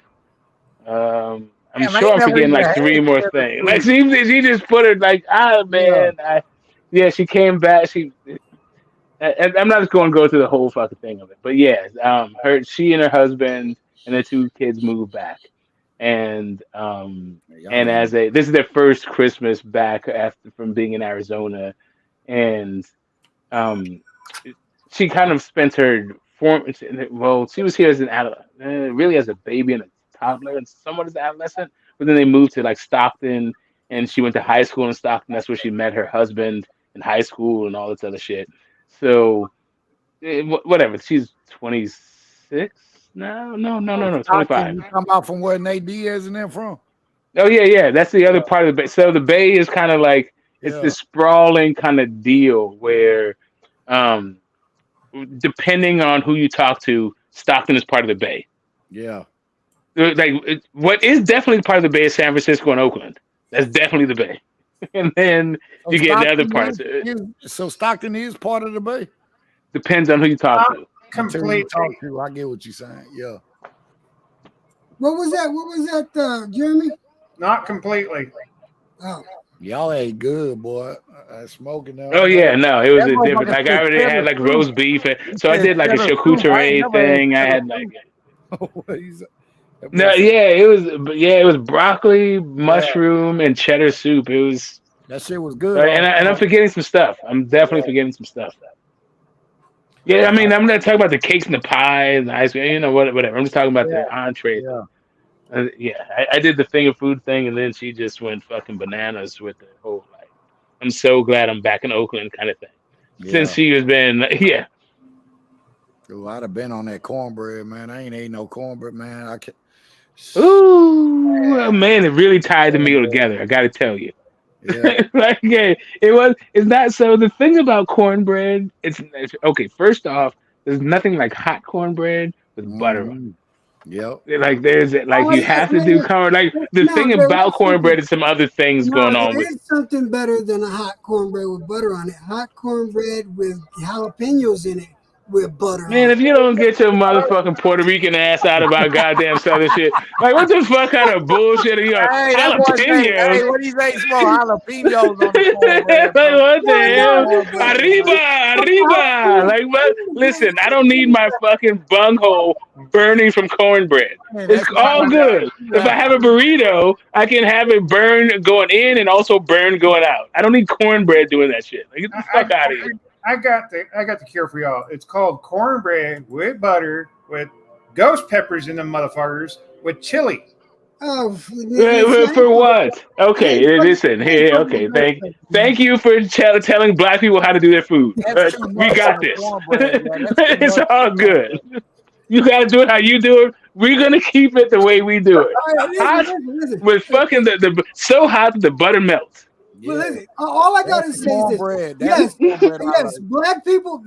I'm Damn, I sure ain't I'm never forgetting even like had 3 more Caribbean things. Like food. she just put it like, Yeah. man, yeah, she came back. And I'm not just going to go through the whole fucking thing of it, but yeah, she and her husband and their 2 kids moved back, and Yeah, y'all and ain't. this is their first Christmas back after from being in Arizona, and um, she kind of spent her form. Well, she was here as really as a baby and a toddler and somewhat as an adolescent, but then they moved to like Stockton, and she went to high school in Stockton. That's where she met her husband in high school and all this other shit. So whatever. She's 26 now. No, Stockton, 25. you come out from where Nate Diaz and them from? Oh yeah. That's the other part of the Bay. So the Bay is kind of like it's Yeah. this sprawling kind of deal where, um, depending on who you talk to, Stockton is part of the Bay. Yeah. Like what is definitely part of the Bay is San Francisco and Oakland. That's definitely the Bay. And then So you get the other Stockton parts. It so Stockton is part of the Bay. depends on who you talk Not to. Until you completely. talk to, I get what you're saying. Yeah. What was that? What was that, Jeremy? Not completely. Oh, Y'all ain't good, boy. Smoking now. Oh yeah, no, it was That a different. motherfucker Like I said already had cheddar like soup. roast beef, He so I said did like a cheddar soup. I ain't charcuterie never had thing. I cheddar had like soup. What he said- that boy no, said- it was broccoli, mushroom, and cheddar soup. It was, that shit was good. and I'm forgetting some stuff. I'm definitely forgetting some stuff. Yeah, I mean, I'm not talking about the cakes and the pies and the ice cream. Whatever. I'm just talking about the entrees. Yeah. I did the finger food thing, and then she just went fucking bananas with the whole like, I'm so glad I'm back in Oakland kind of thing. Since Yeah. she has been, yeah. Ooh, I'd have been on that cornbread, man. I ain't ate no cornbread, man. I can't. Ooh, man, it really tied the meal together. I got to tell you. Yeah. Like, yeah, it's not so. The thing about cornbread, it's okay. First off, there's nothing like hot cornbread with butter on Mm-hmm. Yep. it. Like, there's like oh you yeah, have to do corn. Like the no, thing there about is something. cornbread is some other things No, going on there with. is something better than a hot cornbread with butter on it. Hot cornbread with jalapenos in it with butter Man, on if it. you don't get your motherfucking Puerto Rican ass out of our goddamn southern shit, like what the fuck kind of bullshit are you on? Hey, that boy say, Jalapenos. hey, what do you say? Small jalapenos on the Like cornbread, bro. what the No, hell? no, Arriba, arriba! jalapenos. Like what? Listen, I don't need my fucking bunghole burning from cornbread. Man, It's that's why all good. If I have a burrito, I can have it burn going in and also burn going out. I don't need cornbread doing that shit. Like, get the fuck out of here. I got the cure for y'all. It's called cornbread with butter with ghost peppers in the motherfuckers with chili. Oh, listen, For what? Okay, listen here. Okay, thank you for telling black people how to do their food. that's too We much got on the this. cornbread. Yeah, that's too It's much all on the good. cornbread. You gotta do it how you do it. We're gonna keep it the way we do it. all right, Hot listen. with fucking the so hot that the butter melts. Well, Yeah, listen. All I gotta that's say is this. cornbread. That's Yes, cornbread. I yes. like.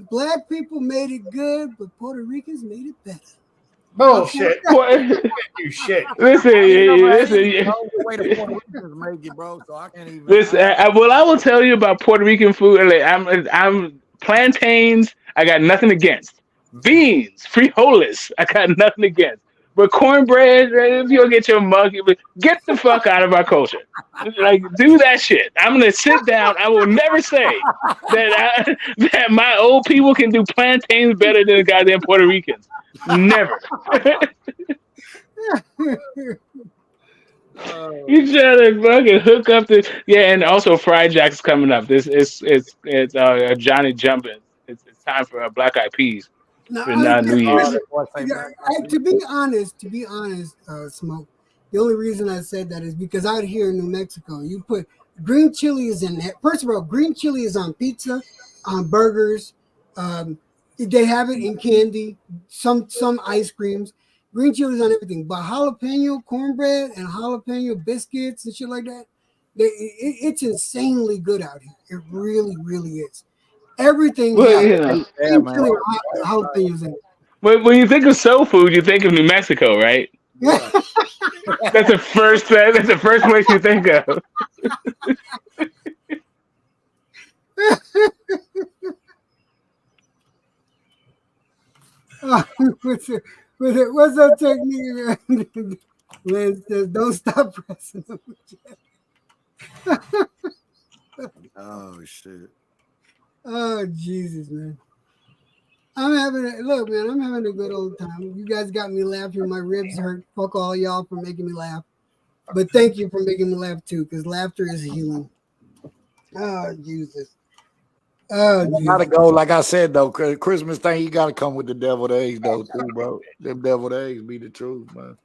Black people made it good, but Puerto Ricans made it better. Bullshit. What? You shit. Listen, I ain't never ate it, listen. bro, the way the Puerto Ricans make it, bro. So I can't even. Listen, well, I will tell you about Puerto Rican food. Like, I'm plantains. I got nothing against beans, frijoles. I got nothing against. But cornbread, if you don't get your mug, get the fuck out of our culture. Like, do that shit. I'm gonna sit down. I will never say that my old people can do plantains better than the goddamn Puerto Ricans. Never. You trying to fucking hook up and also Fried Jack's coming up. This it's Johnny Jumping. It's time for Black Eyed Peas Now, for New Oh, Year's. that boy say yeah, black. to be honest, Smoke. The only reason I said that is because out here in New Mexico, you put green chili is in there. First of all, green chili is on pizza, on burgers. They have it in candy, some ice creams. Green chili is on everything, but jalapeno cornbread and jalapeno biscuits and shit like that, it's insanely good out here. It really, really is. Everything Well, has you know, Yeah, green man. chili or jalapenos in it. when you think of soul food, you think of New Mexico, right? Yeah. That's the first thing. That's the first place you think of. What's up, technique? Liz says, "Don't stop pressing them." Oh shit. Oh Jesus, man. I'm having a good old time. You guys got me laughing. My ribs hurt. Fuck all y'all for making me laugh. But thank you for making me laugh too, because laughter is healing. Oh Jesus. Oh You Jesus. gotta go, like I said though, Christmas thing, you gotta come with the deviled eggs though, too, bro. Them deviled eggs be the truth, man.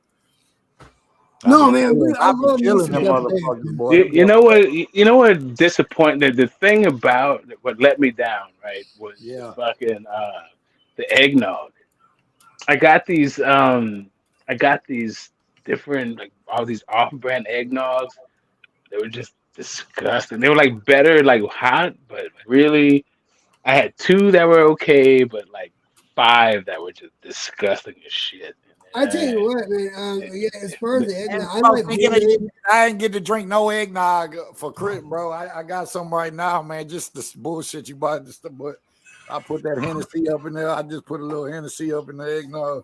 No, man, I I love be me killing some them deviled eggs, motherfuckers, man. boy. You know what? You know what? Disappointed. The thing about what let me down, right, was the Yeah. fucking the eggnog. I got these different like all these off-brand eggnogs. They were just disgusting. They were like better like hot, but really I had two that were okay, but like five that were just disgusting as shit. I tell you And, what, man. Yeah, as far as the And eggnog, I so like thinking good egg. I didn't get to drink no eggnog for Christmas, bro. I got some right now, man. Just this bullshit you bought, just but I put that Hennessy up in there. I just put a little Hennessy up in the eggnog,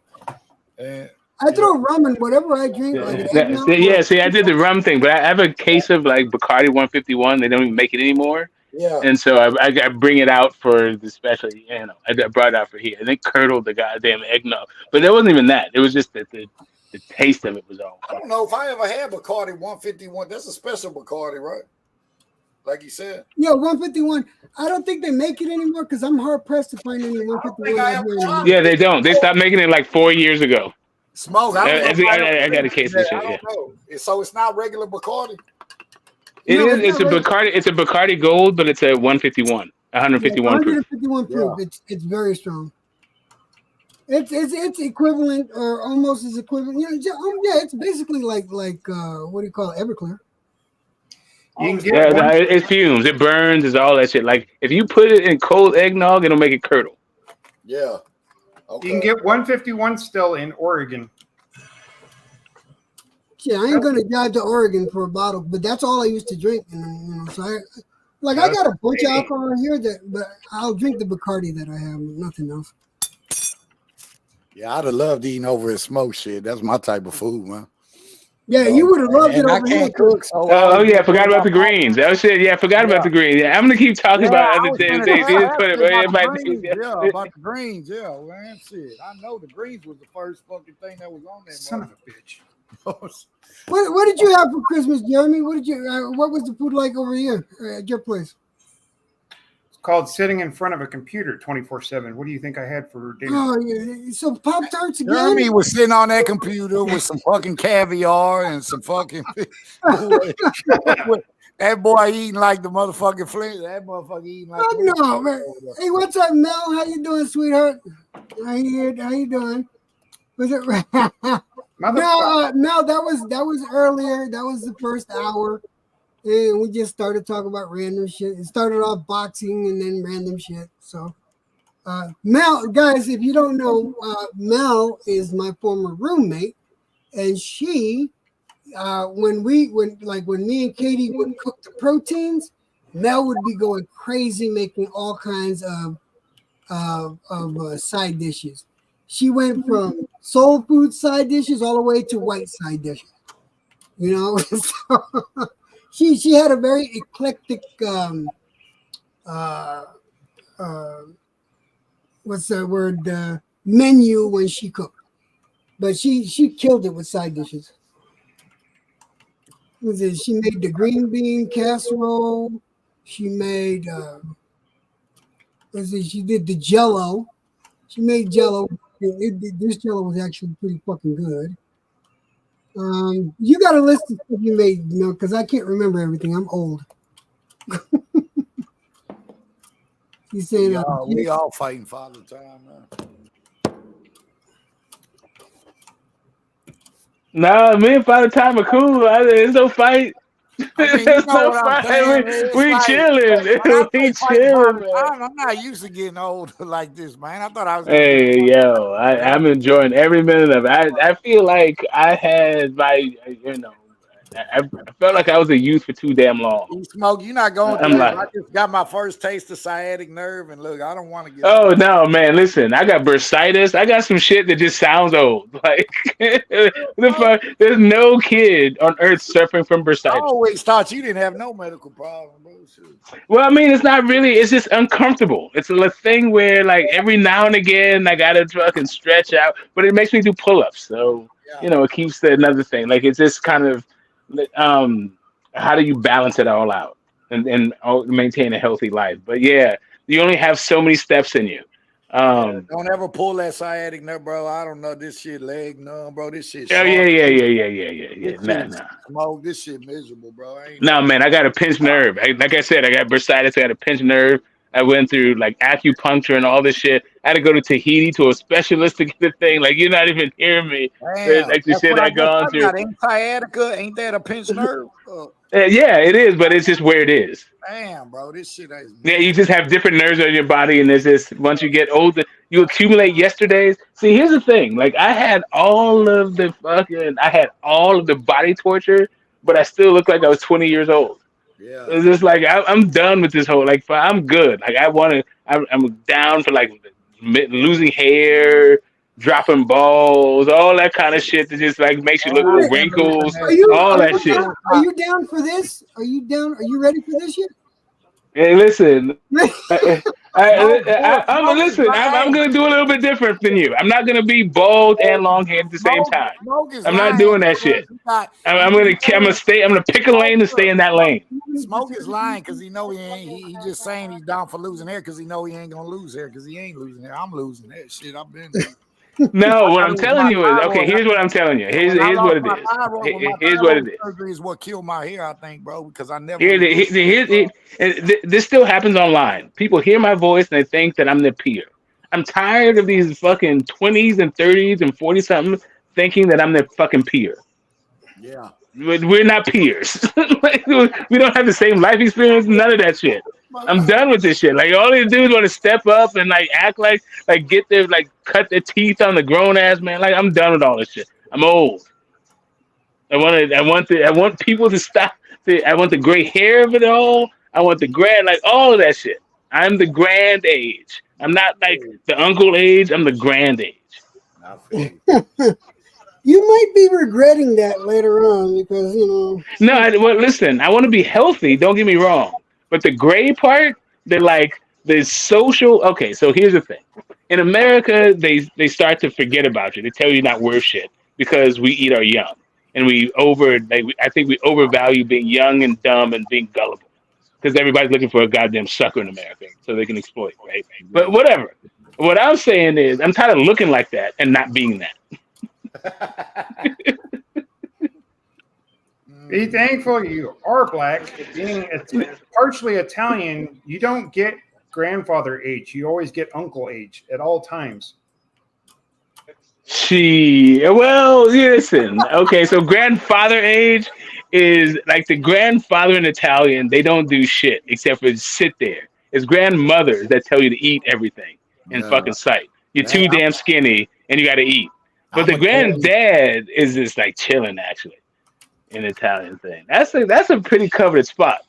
and I throw rum in whatever I drink, like an eggnog. see, I did the rum thing, but I have a case of like Bacardi 151. They don't even make it anymore. yeah, And so I bring it out for the special, I brought it out for here, and it curdled the goddamn eggnog. But it wasn't even that; it was just that the taste of it was all. I don't know if I ever had Bacardi 151. That's a special Bacardi, right? Like you said. Yeah, 151. I don't think they make it anymore because I'm hard pressed to find any 151 I out ever here tried anymore. Yeah, they don't. They stopped making it like 4 years ago. Smoke. I don't know. If I got a case of I shit. Yeah, don't know. So it's not regular Bacardi. it No, is. It's a not Bacardi. It's a Bacardi Gold, but it's a 151, Yeah, 151 proof. 151 proof. Yeah. It's very strong. It's equivalent or almost as equivalent. Yeah, it's basically like what do you call it? Everclear. You can Yeah, get one. it fumes. It burns. It's all that shit. Like if you put it in cold eggnog, it'll make it curdle. Yeah. You Okay. can get 151 still in Oregon. Yeah, I ain't gonna drive to Oregon for a bottle, but that's all I used to drink. So I got a bunch of alcohol here but I'll drink the Bacardi that I have, nothing else. Yeah, I'd have loved eating over at Smoke shit. That's my type of food, man. Yeah, you would have loved it And I over here. can't cook, so Oh yeah, I forgot about the greens. Oh shit, yeah, I forgot about the greens. Yeah, I'm gonna keep talking about other things. They just put it. It might be. Yeah, about the greens. Yeah, man, shit. I know the greens was the first fucking thing that was on there. Son of a bitch. What did you have for Christmas, Jeremy? What was the food like over here at your place? It's called sitting in front of a computer 24/7. What do you think I had for dinner? Oh, yeah. So Pop Tarts again? Jeremy was sitting on that computer with some fucking caviar and some fucking. That boy eating like the motherfucking Flint. That motherfucker eating like. Oh, no, man. Hey, what's up, Mel? How you doing, sweetheart? How you doing? Was it? No, that was earlier. That was the first hour, and we just started talking about random shit. It started off boxing and then random shit. So, Mel, guys, if you don't know, Mel is my former roommate, and she, when me and Katie would cook the proteins, Mel would be going crazy making all kinds of side dishes. She went from soul food side dishes all the way to white side dishes. So she had a very eclectic what's that word menu when she cooked, but she killed it with side dishes. She made the green bean casserole. She made she did the Jello. She made Jello. This Jello was actually pretty fucking good. You got a list of stuff you made, because I can't remember everything. I'm old. You saying we all fighting Father Time, man. Nah, me and Father Time are cool. There's no fight. I mean, There's no fight. We chilling. We chilling, man. I'm not used to getting old like this, man. I thought I was. Hey, yo, I'm enjoying every minute of it. I feel like I had my, I felt like I was a youth for too damn long. You smoke, you're not going I'm through it. like, I just got my first taste of sciatic nerve, and look, I don't want to get. oh no, man! Listen, I got bursitis. I got some shit that just sounds old. Like, there's no kid on earth suffering from I bursitis. always thought you didn't have no medical problem, bro. Shit. Well, I mean, it's not really. It's just uncomfortable. It's a thing where, like, every now and again, I gotta fucking stretch out, but it makes me do pull-ups. So, Yeah. it keeps another thing. Like, it's just kind of, um, how do you balance it all out and maintain a healthy life? But yeah, you only have so many steps in you. Don't ever pull that sciatic nerve, bro. I don't know this shit leg numb, bro. This shit. Oh yeah. Nah. Smoke. This shit miserable, bro. No, man, I got a pinched nerve. Like I said, I got bursitis. I got a pinched nerve. I went through like acupuncture and all this shit. I had to go to Tahiti to a specialist to get the thing. Like, you're not even hearing me. Damn, Like the shit I gone through. Ain't sciatica? Ain't that a pinched nerve? Yeah, it is, but it's just where it is. Damn, bro, this shit is. Yeah, you just have different nerves on your body, and there's this. Once you get older, you accumulate yesterdays. See, here's the thing. Like, I had all of the body torture, but I still look like I was 20 years old. Yeah. It's just like I'm done with this whole. Like, I'm good. Like, I'm down for like losing hair, dropping balls, all that kind of shit that just like makes you look with wrinkles, all that shit. Are you down for this? Are you down? Are you ready for this shit? Hey, listen. I'm gonna do a little bit different than you. I'm not gonna be bald and long haired at the same time. I'm not doing that shit. I'm gonna pick a lane and stay in that lane. Smoke is lying because he know he ain't. He just saying he's down for losing hair because he know he ain't gonna lose hair because he ain't losing hair. I'm losing that shit. I've been. No, what I'm telling you is okay. Here's what I'm telling you. Here's what it is. Here's what it is. Surgery is what killed my hair, I think, bro, because I never. This still happens online. People hear my voice and they think that I'm their peer. I'm tired of these fucking 20s and 30s and 40 something thinking that I'm their fucking peer. Yeah. We're not peers. Like, we don't have the same life experience. None of that shit. I'm done with this shit. Like, all these dudes want to step up and like act like get their like cut their teeth on the grown ass man. Like, I'm done with all this shit. I'm old. I want people to stop. I want the gray hair of it all. I want the grand, like, all of that shit. I'm the grand age. I'm not like the uncle age. I'm the grand age. You might be regretting that later on because No, listen. I want to be healthy. Don't get me wrong. But the gray part, they're like the social. Okay, so here's the thing. In America, they start to forget about you. They tell you you're not worth shit because we eat our young, and I think we overvalue being young and dumb and being gullible because everybody's looking for a goddamn sucker in America so they can exploit, right? But whatever. What I'm saying is, I'm tired of looking like that and not being that. Be thankful you are black. Being partially Italian, you don't get grandfather age. You always get uncle age at all times. Well, listen. Okay, so grandfather age is like the grandfather in Italian. They don't do shit except for sit there. It's grandmothers that tell you to eat everything in fucking sight. You're too damn skinny and you got to eat. But the granddad is just like chilling actually. An Italian thing. That's a pretty coveted spot.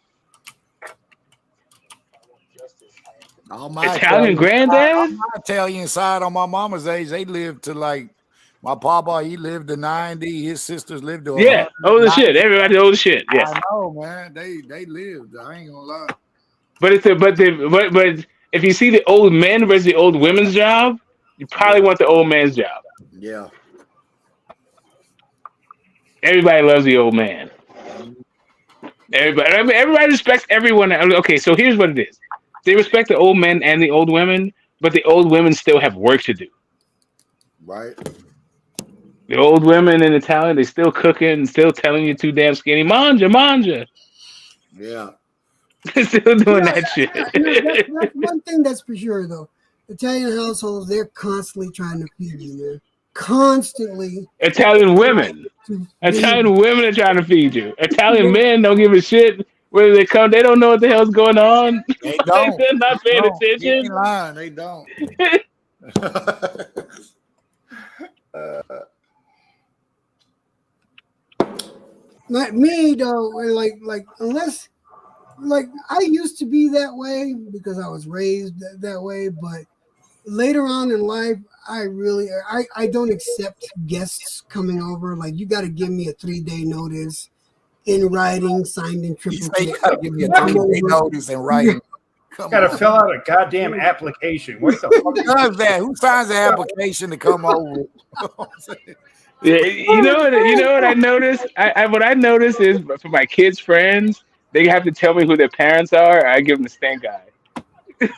Italian granddad? My Italian side on my mama's age, they lived to like my papa. He lived to 90. His sisters lived to 100. Old as shit. Everybody old as shit. Yeah. I know, man. They lived. I ain't gonna lie. But if you see the old men versus the old women's job, you probably want the old man's job. Yeah. Everybody loves the old man. Everybody respects everyone. Okay, so here's what it is. They respect the old men and the old women, but the old women still have work to do. Right. The old women in Italian, they still cooking, still telling you too damn skinny. Manja. Yeah. They're still doing that shit. That's one thing that's for sure, though. Italian households, they're constantly trying to feed you, man. Constantly. Italian women are trying to feed you. Italian men don't give a shit where they come. They don't know what the hell's going on. They don't. They're not paying attention. They don't. Not me though. Like unless like I used to be that way because I was raised that way, but later on in life, I don't accept guests coming over. Like you got to give me a 3-day notice in writing, signed in You say you triplicate. gotta give me a Come 3-day over. notice in writing. Come Got to on. fill out a goddamn application. What the Who fuck? does that? Who signs an application to come over? Yeah, you know what? You know what I noticed? What I noticed is for my kids' friends, they have to tell me who their parents are. Or I give them the stink eye.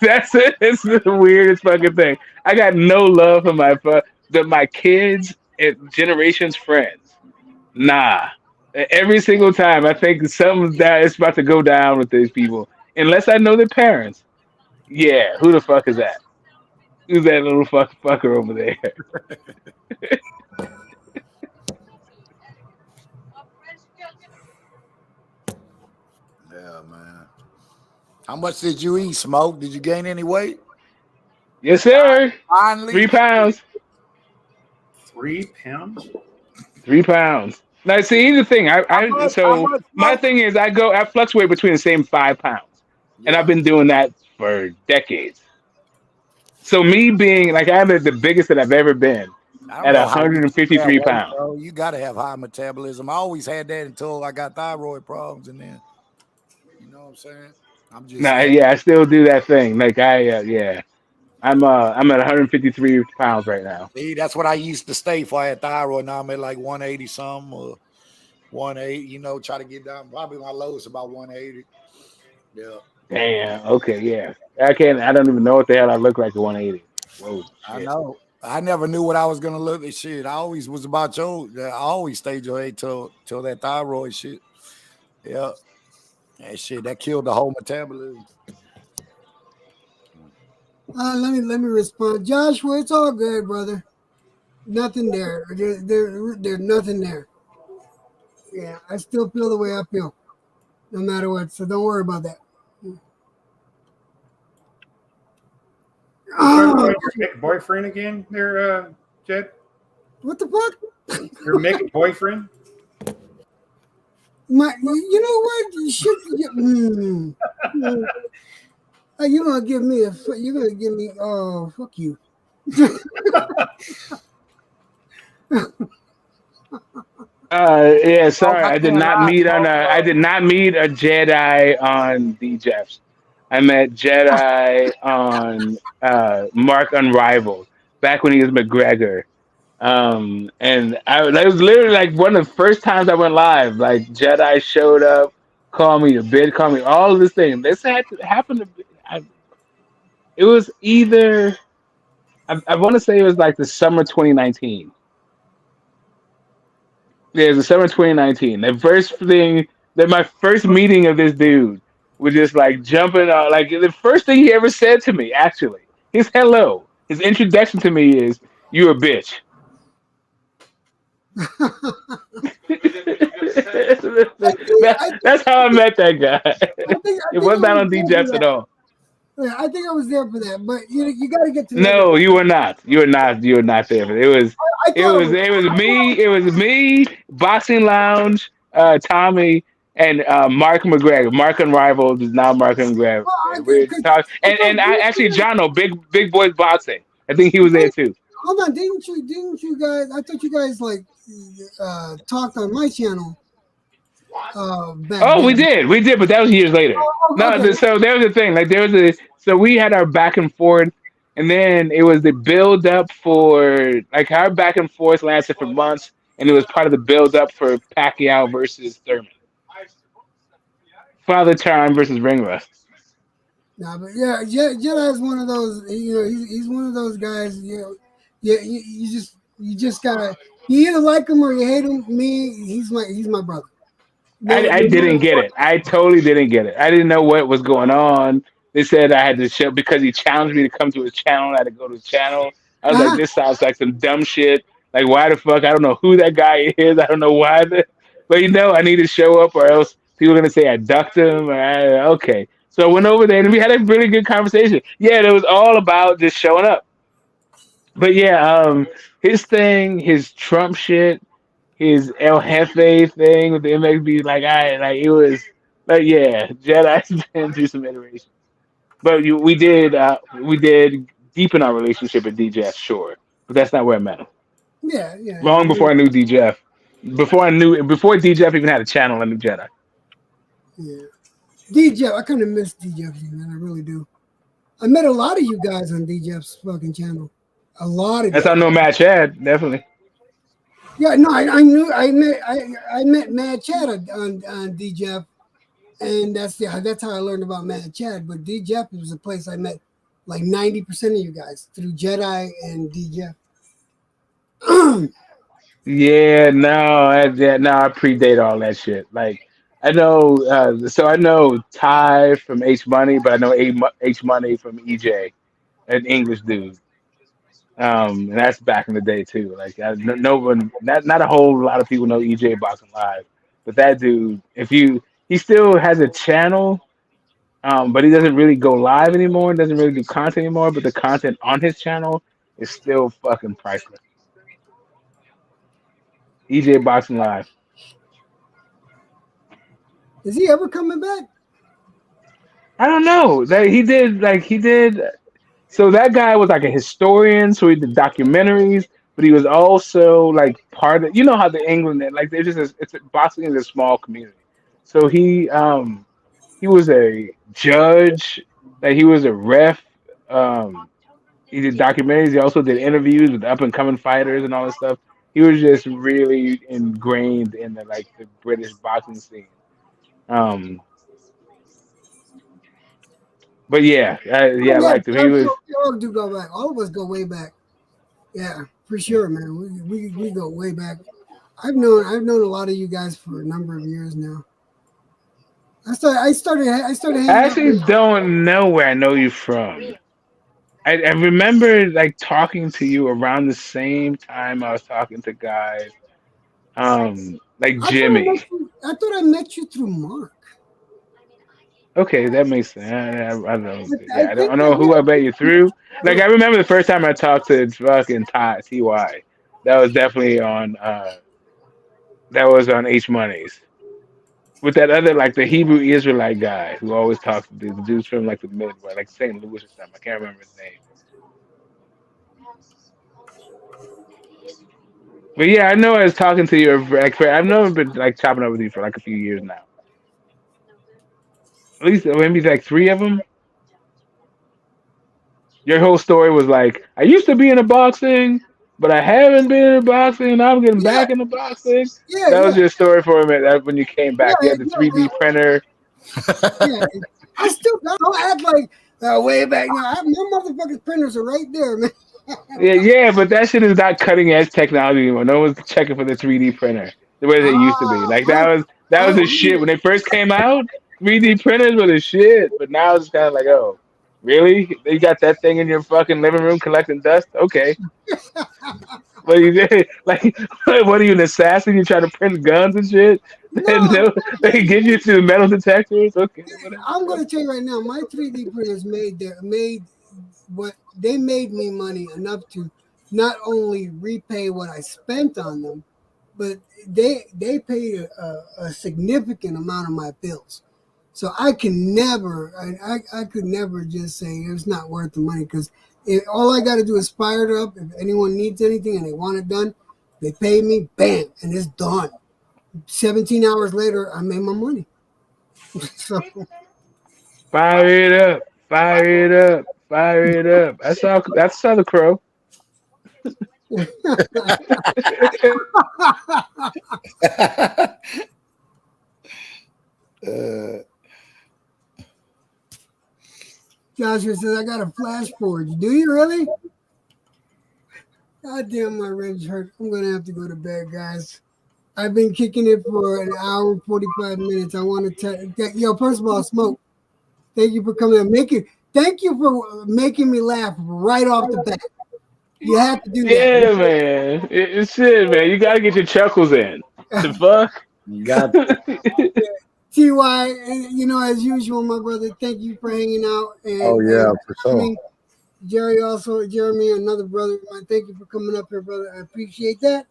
That's it. It's the weirdest fucking thing. I got no love for my kids and generations friends. Nah. Every single time I think something that is about to go down with these people, unless I know their parents. Yeah, who the fuck is that? Who's that little fucker over there? Yeah, man. How much did you eat, Smoke? Did you gain any weight? Yes, sir. Finally? 3 pounds. 3 pounds? 3 pounds. Now, see, here's the thing. How So much, my Smoke? thing is, I fluctuate between the same 5 pounds, and I've Yeah. been doing that for decades. So me being like I'm at the biggest that I've ever been I don't at know how you keep that 153 weight, pounds. bro. You gotta have high metabolism. I always had that until I got thyroid problems, and then you know what I'm saying. I'm just No, yeah, I still do that thing. Like yeah, I'm at 153 pounds right now. see, that's what I used to stay for. I had thyroid. Now I'm at like 180 something or 180. You know, try to get down. Probably my lowest about 180. Yeah, Damn. Okay, yeah. I can't. I don't even know what the hell I look like at 180. Whoa, I shit. know. I never knew what I was gonna look at. Shit, I always was about your. I always stayed your age till that thyroid shit. Yeah, that shit that killed the whole metabolism. Let me respond, Joshua. It's all good, brother. Nothing there. There's nothing there. Yeah, I still feel the way I feel, no matter what. So don't worry about that. Talking about your Mick boyfriend again there, Jed? What the fuck? Your Mick boyfriend? You know what? You should. You're gonna give me a. You're gonna give me. Oh, fuck you. Yeah, sorry. I did not meet a Jedi on the Jeffs. I met Jedi on Mark Unrivaled back when he was McGregor. And that was literally like one of the first times I went live. Like Jedi showed up, called me a bid, called me all of this thing. This happened to be. It was either I want to say it was like the summer 2019. Yeah, it was the summer 2019. The first thing that my first meeting of this dude was just like jumping out. Like the first thing he ever said to me, actually, his hello, his introduction to me is "You a bitch." That's how I met that guy. It was not on DJs at all. Yeah, I think I was there for that, but you got to get to know. No, you were not. You were not. You were not there. It was. It was me. It was me. Boxing Lounge. Tommy and Mark McGregor. Mark Unrivaled is now Mark McGregor. We're talking, and I actually Jono, big boys boxing. I think he was there too. Hold on, didn't you guys? I thought you guys like talked on my channel. We did, but that was years later. Okay. So there was a thing. Like so we had our back and forth, and then it was the build up for like our back and forth lasted for months, and it was part of the build up for Pacquiao versus Thurman. Father Time versus Ring Rust. Nah, but yeah, Jedi is one of those. You know, he's one of those guys. You know, yeah, you just gotta. You either like him or you hate him. Me, he's my brother. I didn't get it. I totally didn't get it. I didn't know what was going on. They said I had to show because he challenged me to come to his channel. I had to go to his channel. I was like, this sounds like some dumb shit. Like, why the fuck? I don't know who that guy is. I don't know why. But I need to show up or else people are going to say I ducked him. Okay. So I went over there and we had a really good conversation. Yeah, it was all about just showing up. But yeah, his thing, his Trump shit, his El Jefe thing with the MXB. Like it was like yeah, Jedi's been through some iterations. But we did deepen our relationship with DJF, sure, but that's not where I met him. Yeah, yeah. Long before I knew DJF, before DJF even had a channel, I knew Jedi. Yeah. DJ, I kind of miss DJF, man. I really do. I met a lot of you guys on DJF's fucking channel. A lot of That's you. how I know Matt Chad, definitely. Yeah, no, I met Mad Chad on DJF, and that's how I learned about Mad Chad. But DJF was a place I met like 90% of you guys through Jedi and DJF. Yeah, no, I predate all that shit. Like, I know, so I know Ty from H Money, but I know H Money from EJ, an English dude. And that's back in the day too. Like, no one, not a whole lot of people know EJ Boxing Live, but that dude, he still has a channel, but he doesn't really go live anymore. Doesn't really do content anymore. But the content on his channel is still fucking priceless. EJ Boxing Live. Is he ever coming back? I don't know. He did. So that guy was like a historian, so he did documentaries, but he was also like part of. You know how the England, like they're just boxing is a small community. So he was a judge, like he was a ref. He did documentaries. He also did interviews with up and coming fighters and all this stuff. He was just really ingrained in the British boxing scene. Um, but yeah, I liked him. He was We all do go back. All of us go way back. Yeah, for sure, man. We go way back. I've known a lot of you guys for a number of years now. I started I hanging actually out. don't know where I know you from. I remember like talking to you around the same time I was talking to guys, like Jimmy. I thought I met you through Mark. Okay, that makes sense. I don't know. I Yeah, I think don't know who I bet you through. Like I remember the first time I talked to fucking Ty. That was definitely on. That was on H Money's with that other like the Hebrew Israelite guy who always talks to the dudes from like the Midwest, like St. Louis or something. I can't remember his name. But yeah, I know I was talking to you. Like, I've never been like chopping up with you for like a few years now. At least maybe like three of them. Your whole story was like, I used to be in the boxing, but I haven't been in boxing. Now I'm getting back into boxing. Yeah, That was your story for a minute. That when you came back, you had the 3D printer. Yeah, I don't act like way back now. My motherfucking printers are right there, man. Yeah, but that shit is not cutting edge technology anymore. No one's checking for the 3D printer the way they used to be. Like that was the shit when they first came out. 3D printers were the shit, but now it's kind of like, oh, really? They got that thing in your fucking living room collecting dust? Okay. What you did? Like, what are you, an assassin? You try to print guns and shit? No, They give you to the metal detectors? Okay, whatever. I'm gonna tell you right now, my 3D printers made me money enough to not only repay what I spent on them, but they paid a significant amount of my bills. So I can never, I could never just say it's not worth the money because all I got to do is fire it up. If anyone needs anything and they want it done, they pay me, bam, and it's done. 17 hours later, I made my money. So Fire it up. Fire it up. Fire it up. That's Southern Crow. Joshua says, I got a flash forge. Do you really? God damn, my ribs hurt. I'm going to have to go to bed, guys. I've been kicking it for an hour and 45 minutes. I want to tell yo, first of all, Smoke, thank you for coming and thank you for making me laugh right off the bat. You have to do that. Yeah, man. It's shit, man. You gotta get your chuckles in. The fuck? You got TY, as usual, my brother, thank you for hanging out. And, Oh yeah, for sure. Jeremy, another brother of mine, thank you for coming up here, brother. I appreciate that.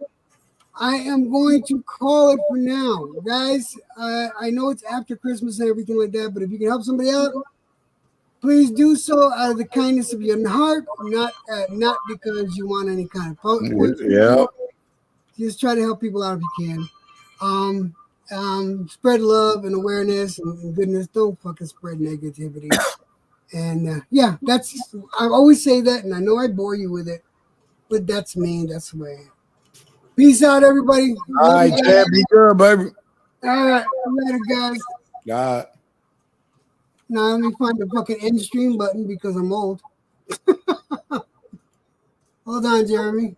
I am going to call it for now, guys. I know it's after Christmas and everything like that, but if you can help somebody out, please do so out of the kindness of your heart, not because you want any kind of points. Yeah. Just try to help people out if you can. Spread love and awareness and goodness. Don't fucking spread negativity. And yeah, I always say that, and I know I bore you with it, but that's me. That's the way I am. Peace out, everybody. All Love right, you guys. Chad, be good, baby. All right, later, guys. God. Now let me find the fucking end stream button because I'm old. Hold on, Jeremy.